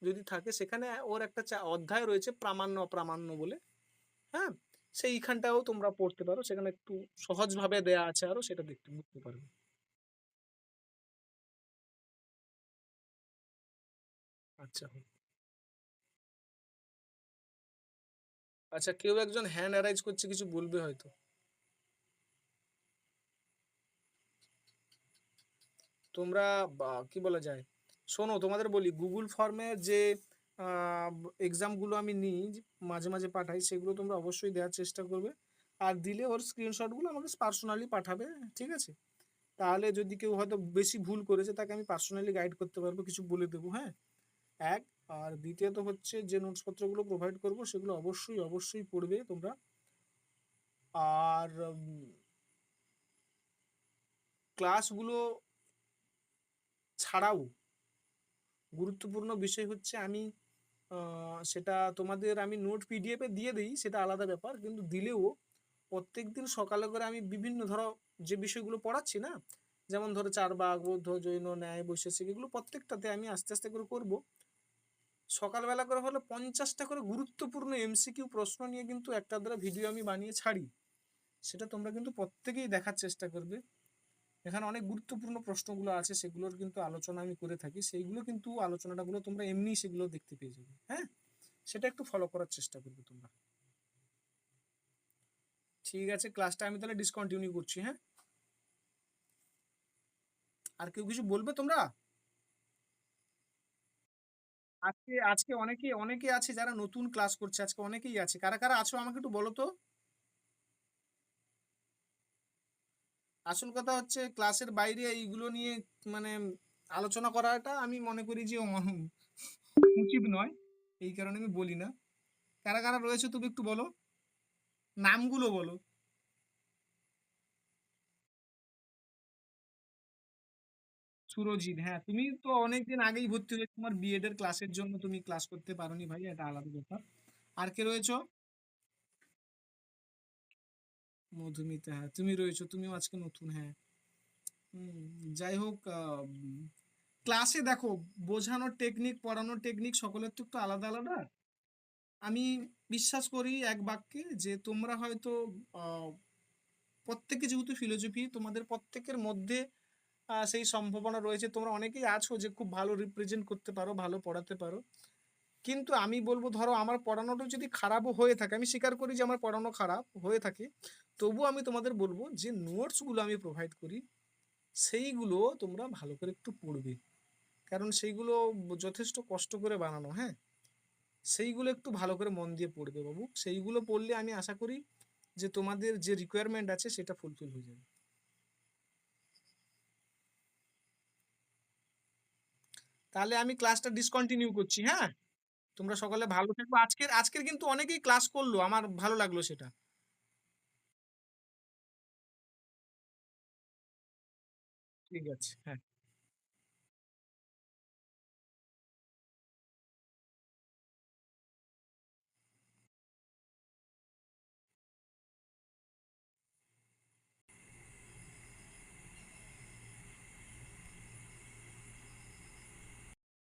যদি থাকে, সেখানে ওর একটা অধ্যায় রয়েছে প্রামাণ্য অপ্রামাণ্য বলে। হ্যাঁ, সেইখানটাও তোমরা পড়তে পারো, সেখানে একটু সহজভাবে দেয়া আছে, আরো সেটা দেখতে বুঝতে পারবে। আচ্ছা, আচ্ছা, কেউ একজন হ্যান্ড অ্যারাইজ করছে, কিছু বলবে হয়তো। তোমরা কি বলা যায়, শোনো, তোমাদের বলি, গুগল ফর্মে যে এক্সামগুলো আমি নিই, মাঝে মাঝে পাঠাই, সেগুলো তোমরা অবশ্যই দেওয়ার চেষ্টা করবে। আর দিলে ওর স্ক্রিনশটগুলো আমাকে পার্সোনালি পাঠাবে, ঠিক আছে? তাহলে যদি কেউ হয়তো বেশি ভুল করেছে, তাকে আমি পার্সোনালি গাইড করতে পারবো, কিছু বলে দেবো। হ্যাঁ, এক। আর দ্বিতীয়ত হচ্ছে যে নোটসপত্রগুলো প্রোভাইড করবো, সেগুলো অবশ্যই অবশ্যই পড়বে তোমরা। আর ক্লাসগুলো ছাড়াও গুরুত্বপূর্ণ বিষয় হচ্ছে, আমি সেটা তোমাদের আমি নোট পিডিএফে দিয়ে দিই, সেটা আলাদা ব্যাপার, কিন্তু দিলেও প্রত্যেকদিন সকালে করে আমি বিভিন্ন, ধরো যে বিষয়গুলো পড়াচ্ছি না, যেমন ধরো চারবাক, বৌদ্ধ, জৈন, ন্যায়, বৈশেষিক, এগুলো প্রত্যেকটাতে আমি আস্তে আস্তে করে করব। সকালবেলা করে হলে 50টা করে গুরুত্বপূর্ণ এমসিকিউ প্রশ্ন নিয়ে কিন্তু একটা দ্বারা ভিডিও আমি বানিয়ে ছাড়ি, সেটা তোমরা কিন্তু প্রত্যেকেই দেখার চেষ্টা করবে। এখানে অনেক গুরুত্বপূর্ণ প্রশ্নগুলো আছে, সেগুলোর কিন্তু আলোচনা আমি করে থাকি, সেইগুলো কিন্তু আলোচনাটাগুলো তোমরা এমনি সেগুলো দেখতে পেয়ে যাবে। হ্যাঁ, সেটা একটু ফলো করার চেষ্টা করবে তোমরা। ঠিক আছে, ক্লাসটা আমি তাহলে ডিসকন্টিনিউ করছি। হ্যাঁ, আর কেউ কিছু বলবে তোমরা? আজকে আজকে অনেকে অনেকে আছে যারা নতুন ক্লাস করছে, আজকে অনেকেই আছে, কারা কারা আছো আমাকে একটু বলো তো। আসল কথা হচ্ছে ক্লাসের বাইরে এইগুলো নিয়ে মানে আলোচনা করাটা আমি মনে করি যে উচিত নয়, এই কারণে আমি বলি না। কারা কারা রয়েছে তুমি একটু বলো, নামগুলো বলো। সুরজিৎ, হ্যাঁ, তুমি তো অনেকদিন আগেই ভর্তি হয়েছে, তোমার বিএড এর ক্লাসের জন্য তুমি ক্লাস করতে পারোনি ভাই, এটা আলাদা ব্যাপার। আর কে রয়েছো? মধুমিতা, হ্যাঁ, তুমি রয়েছো, তুমিও আজকে নতুন। হ্যাঁ। হুম, যাই হোক, ক্লাসে দেখো, বোঝানোর টেকনিক, পড়ানোর টেকনিক সকলের তো একটু আলাদা আলাদা। আমি বিশ্বাস করি এক বাক্যে যে তোমরা হয়তো আহ, প্রত্যেকে, যেহেতু ফিলোসফি, তোমাদের প্রত্যেকের মধ্যে সেই সম্ভাবনা রয়েছে, তোমরা অনেকেই আছো যে খুব ভালো রিপ্রেজেন্ট করতে পারো, ভালো পড়াতে পারো। কিন্তু আমি বলবো, ধরো আমার পড়ানোটা যদি খারাপও হয়ে থাকে, আমি স্বীকার করি যে আমার পড়ানো খারাপ হয়ে থাকে, তবুও আমি তোমাদের বলব যে নোটসগুলো আমি প্রোভাইড করি সেইগুলো তোমরা ভালো করে একটু পড়বে। কারণ সেইগুলো যথেষ্ট কষ্ট করে বানানো, হ্যাঁ? সেইগুলো একটু ভালো করে মন দিয়ে পড়বে বাবু। সেইগুলো পড়লে আমি আশা করি যে তোমাদের যে রিকোয়ারমেন্ট আছে সেটা ফুলফিল হয়ে যাবে। তাহলে আমি ক্লাসটা ডিসকন্টিনিউ করছি, হ্যাঁ? তোমরা সকলে ভালো থেকো। আজকের আজকের কিন্তু অনেকেই ক্লাস করলো। আমার ভালো লাগলো সেটা। ঠিক আছে। হ্যাঁ।